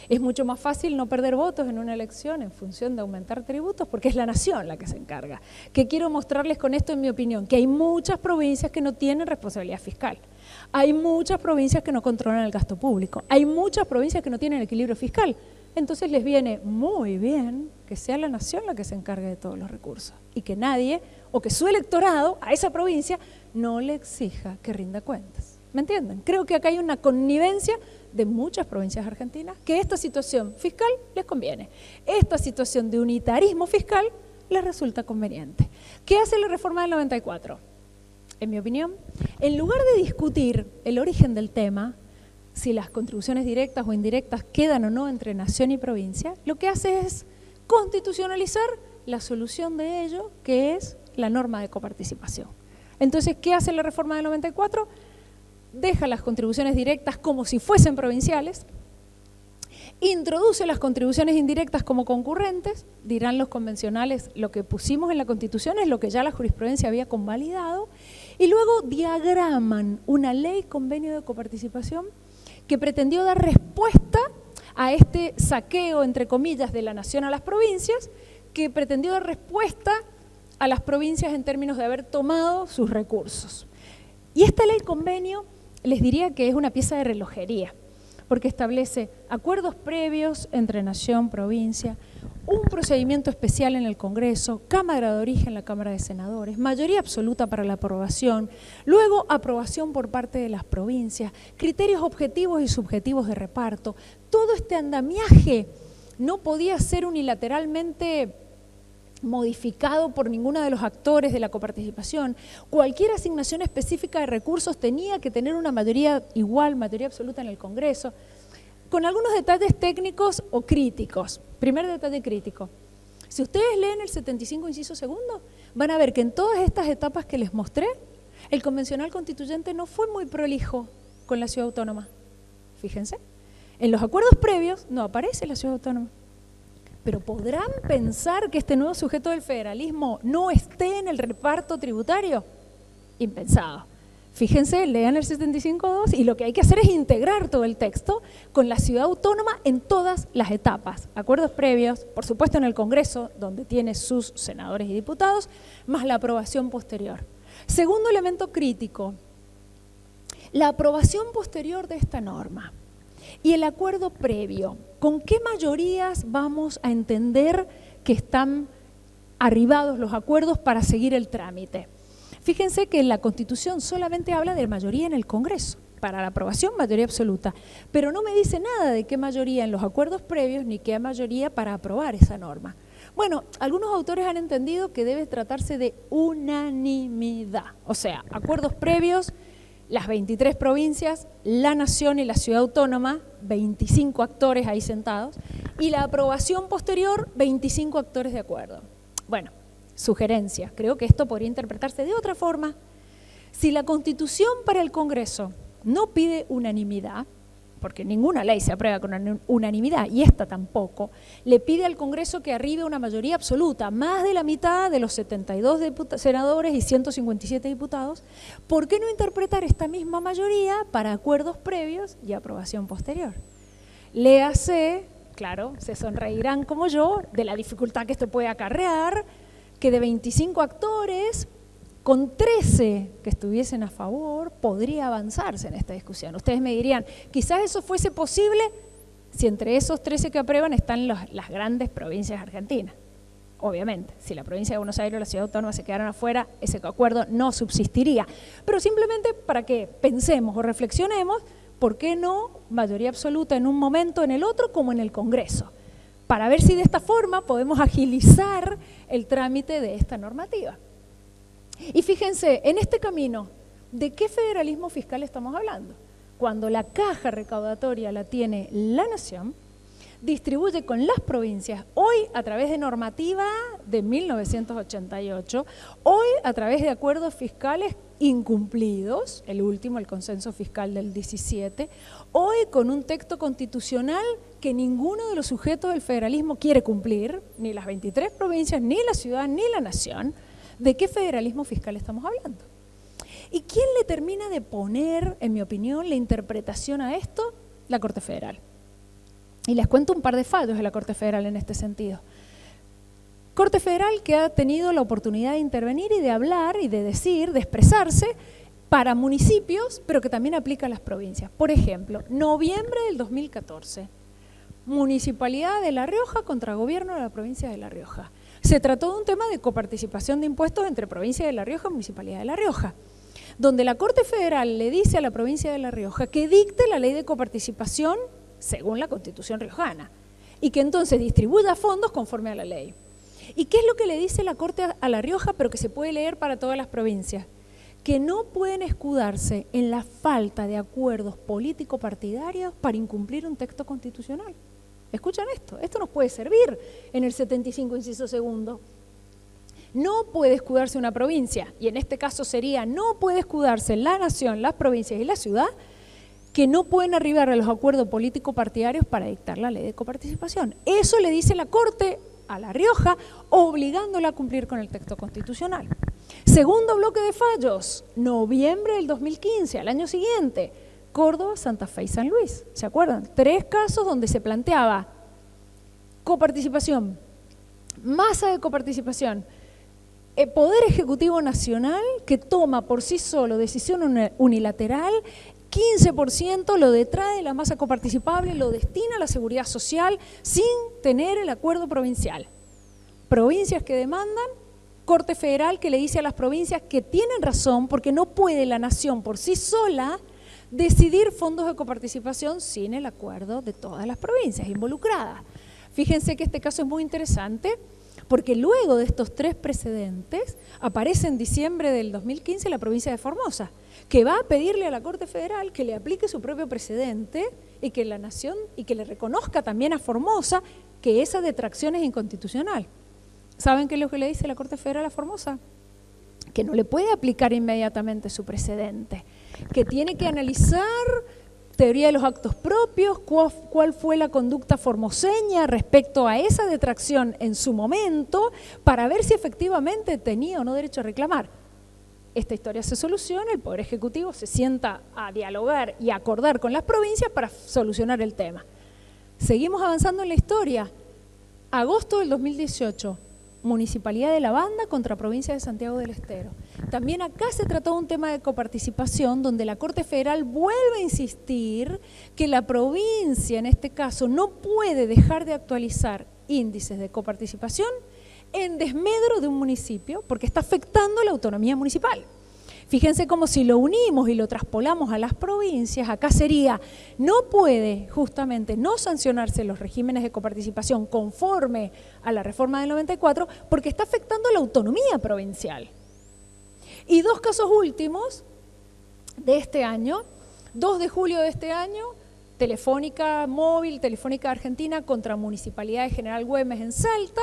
Es mucho más fácil no perder votos en una elección en función de aumentar tributos porque es la nación la que se encarga. ¿Qué quiero mostrarles con esto en mi opinión? Que hay muchas provincias que no tienen responsabilidad fiscal. Hay muchas provincias que no controlan el gasto público. Hay muchas provincias que no tienen equilibrio fiscal. Entonces les viene muy bien que sea la nación la que se encargue de todos los recursos y que nadie, o que su electorado a esa provincia no le exija que rinda cuentas. ¿Me entienden? Creo que acá hay una connivencia de muchas provincias argentinas que esta situación fiscal les conviene. Esta situación de unitarismo fiscal les resulta conveniente. ¿Qué hace la reforma del 94? En mi opinión, en lugar de discutir el origen del tema, si las contribuciones directas o indirectas quedan o no entre nación y provincia, lo que hace es constitucionalizar la solución de ello, que es la norma de coparticipación. Entonces, ¿qué hace la reforma del 94? Deja las contribuciones directas como si fuesen provinciales, introduce las contribuciones indirectas como concurrentes, dirán los convencionales, lo que pusimos en la Constitución es lo que ya la jurisprudencia había convalidado, y luego diagraman una ley convenio de coparticipación que pretendió dar respuesta a este saqueo, entre comillas, de la nación a las provincias, que pretendió dar respuesta a las provincias en términos de haber tomado sus recursos. Y esta ley convenio les diría que es una pieza de relojería, porque establece acuerdos previos entre nación, provincia, un procedimiento especial en el Congreso, Cámara de Origen en la Cámara de Senadores, mayoría absoluta para la aprobación, luego aprobación por parte de las provincias, criterios objetivos y subjetivos de reparto. Todo este andamiaje no podía ser unilateralmente modificado por ninguno de los actores de la coparticipación. Cualquier asignación específica de recursos tenía que tener una mayoría igual, mayoría absoluta en el Congreso, con algunos detalles técnicos o críticos. Primer detalle crítico. Si ustedes leen el 75 inciso segundo, van a ver que en todas estas etapas que les mostré, el convencional constituyente no fue muy prolijo con la ciudad autónoma. Fíjense, en los acuerdos previos no aparece la ciudad autónoma. Pero ¿podrán pensar que este nuevo sujeto del federalismo no esté en el reparto tributario? Impensado. Fíjense, lean el 75.2 y lo que hay que hacer es integrar todo el texto con la ciudad autónoma en todas las etapas. Acuerdos previos, por supuesto en el Congreso, donde tiene sus senadores y diputados, más la aprobación posterior. Segundo elemento crítico, la aprobación posterior de esta norma. Y el acuerdo previo, ¿con qué mayorías vamos a entender que están arribados los acuerdos para seguir el trámite? Fíjense que la Constitución solamente habla de mayoría en el Congreso, para la aprobación mayoría absoluta, pero no me dice nada de qué mayoría en los acuerdos previos ni qué mayoría para aprobar esa norma. Bueno, algunos autores han entendido que debe tratarse de unanimidad, o sea, acuerdos previos, las 23 provincias, la nación y la ciudad autónoma, 25 actores ahí sentados, y la aprobación posterior, 25 actores de acuerdo. Bueno, sugerencia, creo que esto podría interpretarse de otra forma. Si la Constitución para el Congreso no pide unanimidad, porque ninguna ley se aprueba con unanimidad, y esta tampoco, le pide al Congreso que arribe una mayoría absoluta, más de la mitad de los 72 senadores y 157 diputados, ¿por qué no interpretar esta misma mayoría para acuerdos previos y aprobación posterior? Léase, claro, se sonreirán como yo, de la dificultad que esto puede acarrear, que de 25 actores, con 13 que estuviesen a favor, podría avanzarse en esta discusión. Ustedes me dirían, quizás eso fuese posible si entre esos 13 que aprueban están las grandes provincias argentinas. Obviamente, si la provincia de Buenos Aires o la ciudad autónoma se quedaran afuera, ese acuerdo no subsistiría. Pero simplemente para que pensemos o reflexionemos, ¿por qué no mayoría absoluta en un momento, en el otro, como en el Congreso? Para ver si de esta forma podemos agilizar el trámite de esta normativa. Y fíjense, en este camino, ¿de qué federalismo fiscal estamos hablando? Cuando la caja recaudatoria la tiene la nación, distribuye con las provincias, hoy a través de normativa de 1988, hoy a través de acuerdos fiscales incumplidos, el último, el consenso fiscal del 17, hoy con un texto constitucional que ninguno de los sujetos del federalismo quiere cumplir, ni las 23 provincias, ni la ciudad, ni la nación. ¿De qué federalismo fiscal estamos hablando? ¿Y quién le termina de poner, en mi opinión, la interpretación a esto? La Corte Federal. Y les cuento un par de fallos de la Corte Federal en este sentido. Corte Federal que ha tenido la oportunidad de intervenir y de hablar y de decir, de expresarse para municipios, pero que también aplica a las provincias. Por ejemplo, noviembre del 2014, Municipalidad de La Rioja contra Gobierno de la Provincia de La Rioja. Se trató de un tema de coparticipación de impuestos entre Provincia de La Rioja y Municipalidad de La Rioja, donde la Corte Federal le dice a la Provincia de La Rioja que dicte la ley de coparticipación según la Constitución riojana y que entonces distribuya fondos conforme a la ley. ¿Y qué es lo que le dice la Corte a La Rioja, pero que se puede leer para todas las provincias? que no pueden escudarse en la falta de acuerdos político-partidarios para incumplir un texto constitucional. Escuchan esto nos puede servir en el 75, inciso segundo. No puede escudarse una provincia, y en este caso sería, no puede escudarse la nación, las provincias y la ciudad, que no pueden arribar a los acuerdos político-partidarios para dictar la ley de coparticipación. Eso le dice la Corte a La Rioja, obligándola a cumplir con el texto constitucional. Segundo bloque de fallos, noviembre del 2015, al año siguiente, Córdoba, Santa Fe y San Luis. ¿Se acuerdan? 3 casos donde se planteaba coparticipación, masa de coparticipación, el Poder Ejecutivo Nacional que toma por sí solo decisión unilateral, 15% lo detrae de la masa coparticipable, lo destina a la seguridad social sin tener el acuerdo provincial. Provincias que demandan, Corte Federal que le dice a las provincias que tienen razón porque no puede la nación por sí sola decidir fondos de coparticipación sin el acuerdo de todas las provincias involucradas. Fíjense que este caso es muy interesante porque luego de estos 3 precedentes aparece en diciembre del 2015 la provincia de Formosa, que va a pedirle a la Corte Federal que le aplique su propio precedente y que la nación y que le reconozca también a Formosa que esa detracción es inconstitucional. ¿Saben qué es lo que le dice la Corte Federal a Formosa? Que no le puede aplicar inmediatamente su precedente, que tiene que analizar teoría de los actos propios, cuál fue la conducta formoseña respecto a esa detracción en su momento, para ver si efectivamente tenía o no derecho a reclamar. Esta historia se soluciona, el Poder Ejecutivo se sienta a dialogar y a acordar con las provincias para solucionar el tema. Seguimos avanzando en la historia. Agosto del 2018. Municipalidad de La Banda contra Provincia de Santiago del Estero. También acá se trató un tema de coparticipación donde la Corte Federal vuelve a insistir que la provincia, en este caso, no puede dejar de actualizar índices de coparticipación en desmedro de un municipio porque está afectando la autonomía municipal. Fíjense como si lo unimos y lo traspolamos a las provincias, acá sería, no puede justamente no sancionarse los regímenes de coparticipación conforme a la reforma del 94 porque está afectando la autonomía provincial. Y 2 casos últimos de este año, 2 de julio de este año, Telefónica Móvil, Telefónica Argentina contra Municipalidad de General Güemes en Salta,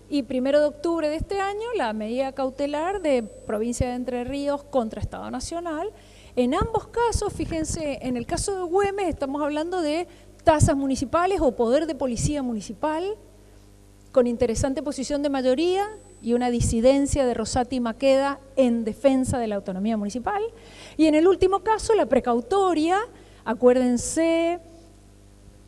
y 1 de octubre de este año, la medida cautelar de Provincia de Entre Ríos contra Estado Nacional. En ambos casos, fíjense, en el caso de Güemes estamos hablando de tasas municipales o poder de policía municipal, con interesante posición de mayoría y una disidencia de Rosati y Maqueda en defensa de la autonomía municipal. Y en el último caso, la precautoria, acuérdense,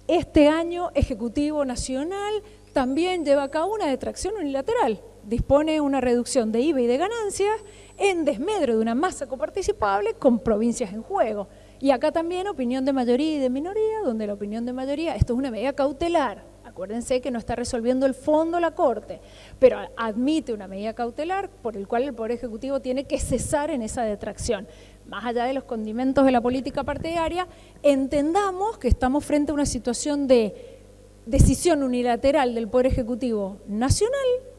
este año Ejecutivo Nacional también lleva a cabo una detracción unilateral, dispone una reducción de IVA y de ganancias en desmedro de una masa coparticipable con provincias en juego. Y acá también opinión de mayoría y de minoría, donde la opinión de mayoría, esto es una medida cautelar, acuérdense que no está resolviendo el fondo la Corte, pero admite una medida cautelar por el cual el Poder Ejecutivo tiene que cesar en esa detracción. Más allá de los condimentos de la política partidaria, entendamos que estamos frente a una situación de decisión unilateral del Poder Ejecutivo Nacional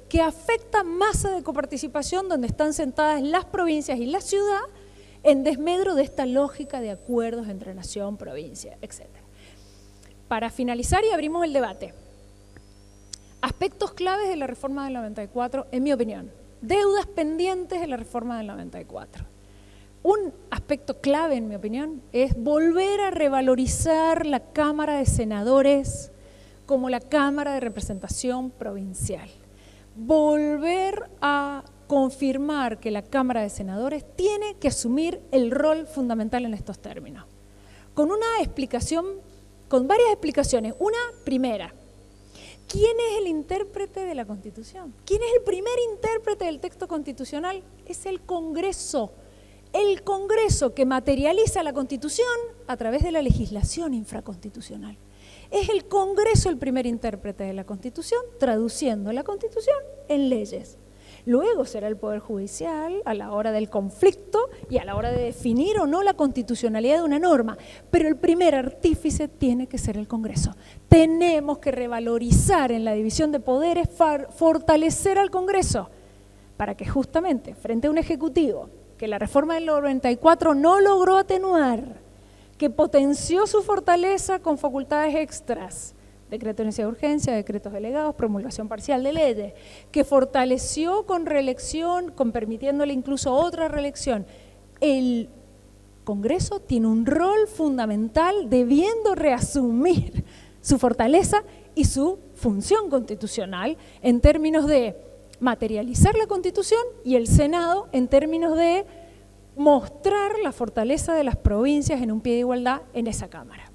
que afecta masa de coparticipación donde están sentadas las provincias y la ciudad en desmedro de esta lógica de acuerdos entre nación, provincia, etc. Para finalizar y abrimos el debate, aspectos claves de la reforma del 94, en mi opinión, deudas pendientes de la reforma del 94. Un aspecto clave, en mi opinión, es volver a revalorizar la Cámara de Senadores como la Cámara de Representación Provincial. Volver a confirmar que la Cámara de Senadores tiene que asumir el rol fundamental en estos términos. Con una explicación, con varias explicaciones. Una primera, ¿quién es el intérprete de la Constitución? ¿Quién es el primer intérprete del texto constitucional? Es el Congreso. El Congreso que materializa la Constitución a través de la legislación infraconstitucional. Es el Congreso el primer intérprete de la Constitución, traduciendo la Constitución en leyes. Luego será el Poder Judicial a la hora del conflicto y a la hora de definir o no la constitucionalidad de una norma, pero el primer artífice tiene que ser el Congreso. Tenemos que revalorizar en la división de poderes, fortalecer al Congreso, para que justamente frente a un Ejecutivo que la reforma del 94 no logró atenuar, que potenció su fortaleza con facultades extras, decreto de necesidad de urgencia, decretos delegados, promulgación parcial de leyes, que fortaleció con reelección, con permitiéndole incluso otra reelección. El Congreso tiene un rol fundamental debiendo reasumir su fortaleza y su función constitucional en términos de materializar la Constitución y el Senado en términos de mostrar la fortaleza de las provincias en un pie de igualdad en esa Cámara.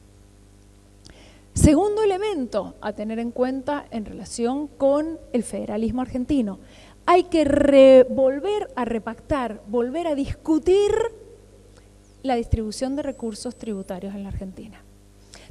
Segundo elemento a tener en cuenta en relación con el federalismo argentino. Hay que volver a repactar, volver a discutir la distribución de recursos tributarios en la Argentina.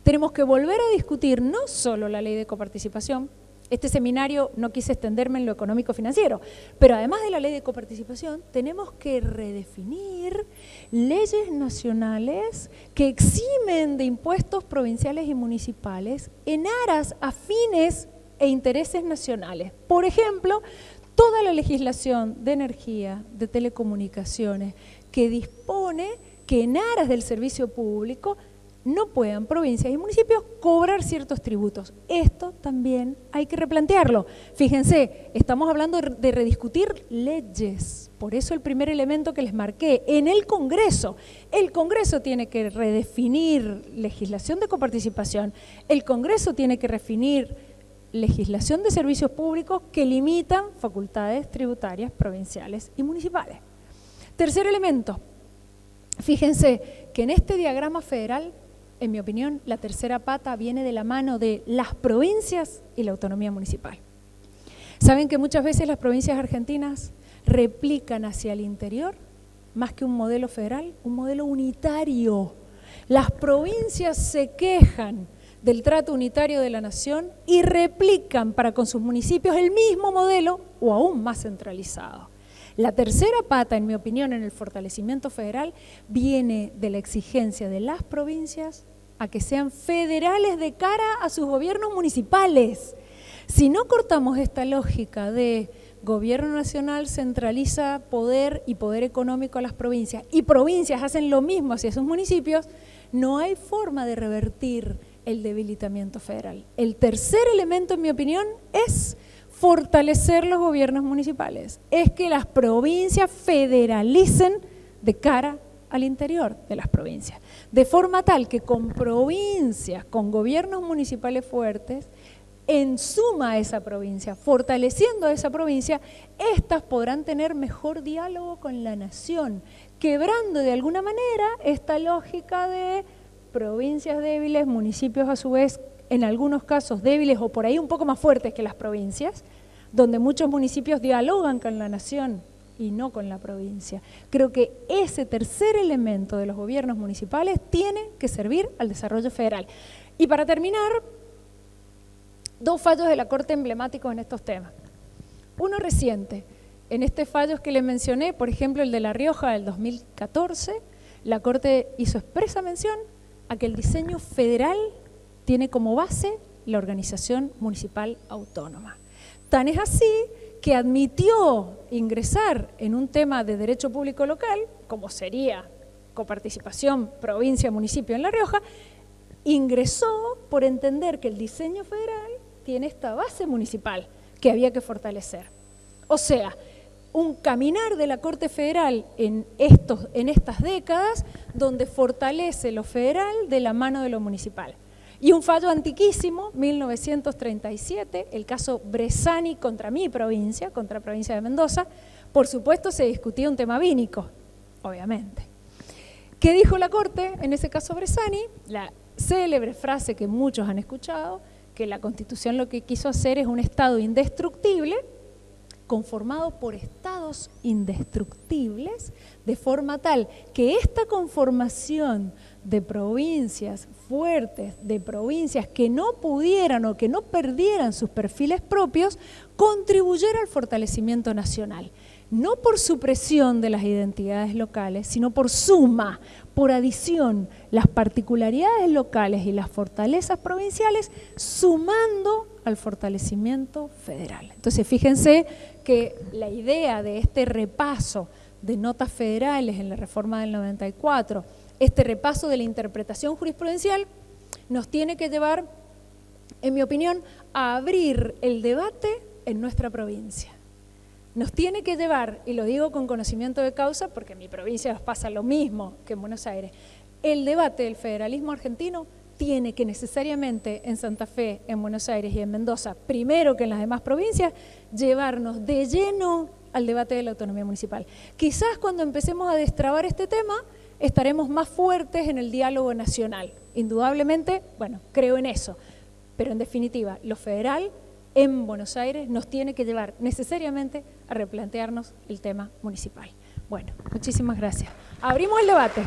Tenemos que volver a discutir no solo la ley de coparticipación. Este seminario no quise extenderme en lo económico-financiero, pero además de la ley de coparticipación, tenemos que redefinir leyes nacionales que eximen de impuestos provinciales y municipales en aras a fines e intereses nacionales. Por ejemplo, toda la legislación de energía, de telecomunicaciones, que dispone que en aras del servicio público no puedan provincias y municipios cobrar ciertos tributos. Esto también hay que replantearlo. Fíjense, estamos hablando de rediscutir leyes. Por eso el primer elemento que les marqué, en el Congreso. El Congreso tiene que redefinir legislación de coparticipación. El Congreso tiene que redefinir legislación de servicios públicos que limitan facultades tributarias provinciales y municipales. Tercer elemento. Fíjense que en este diagrama federal, en mi opinión, la tercera pata viene de la mano de las provincias y la autonomía municipal. Saben que muchas veces las provincias argentinas replican hacia el interior, más que un modelo federal, un modelo unitario. Las provincias se quejan del trato unitario de la nación y replican para con sus municipios el mismo modelo o aún más centralizado. La tercera pata, en mi opinión, en el fortalecimiento federal, viene de la exigencia de las provincias a que sean federales de cara a sus gobiernos municipales. Si no cortamos esta lógica de gobierno nacional centraliza poder y poder económico a las provincias y provincias hacen lo mismo hacia sus municipios, no hay forma de revertir el debilitamiento federal. El tercer elemento, en mi opinión, es fortalecer los gobiernos municipales, es que las provincias federalicen de cara al interior de las provincias, de forma tal que con provincias, con gobiernos municipales fuertes, en suma a esa provincia, fortaleciendo a esa provincia, estas podrán tener mejor diálogo con la nación, quebrando de alguna manera esta lógica de provincias débiles, municipios a su vez en algunos casos débiles o por ahí un poco más fuertes que las provincias, donde muchos municipios dialogan con la nación y no con la provincia. Creo que ese tercer elemento de los gobiernos municipales tiene que servir al desarrollo federal. Y para terminar, dos fallos de la Corte emblemáticos en estos temas. Uno reciente, en estos fallos que les mencioné, por ejemplo el de La Rioja del 2014, la Corte hizo expresa mención a que el diseño federal tiene como base la organización municipal autónoma. Tan es así que admitió ingresar en un tema de derecho público local, como sería coparticipación provincia-municipio en La Rioja, ingresó por entender que el diseño federal tiene esta base municipal que había que fortalecer. O sea, un caminar de la Corte Federal en estas décadas donde fortalece lo federal de la mano de lo municipal. Y un fallo antiquísimo, 1937, el caso Bressani contra mi provincia, contra la provincia de Mendoza. Por supuesto se discutía un tema vínico, obviamente. ¿Qué dijo la Corte en ese caso Bressani? La célebre frase que muchos han escuchado, que la Constitución lo que quiso hacer es un Estado indestructible, conformado por estados indestructibles, de forma tal que esta conformación de provincias fuertes, de provincias que no pudieran o que no perdieran sus perfiles propios, contribuyera al fortalecimiento nacional. No por supresión de las identidades locales, sino por suma, por adición, las particularidades locales y las fortalezas provinciales, sumando al fortalecimiento federal. Entonces, fíjense que la idea de este repaso de notas federales en la reforma del 94, este repaso de la interpretación jurisprudencial, nos tiene que llevar, en mi opinión, a abrir el debate en nuestra provincia. Nos tiene que llevar, y lo digo con conocimiento de causa, porque en mi provincia nos pasa lo mismo que en Buenos Aires, el debate del federalismo argentino tiene que necesariamente en Santa Fe, en Buenos Aires y en Mendoza, primero que en las demás provincias, llevarnos de lleno al debate de la autonomía municipal. Quizás cuando empecemos a destrabar este tema, estaremos más fuertes en el diálogo nacional. Indudablemente, bueno, creo en eso, pero en definitiva, lo federal en Buenos Aires nos tiene que llevar necesariamente a replantearnos el tema municipal. Bueno, muchísimas gracias. Abrimos el debate.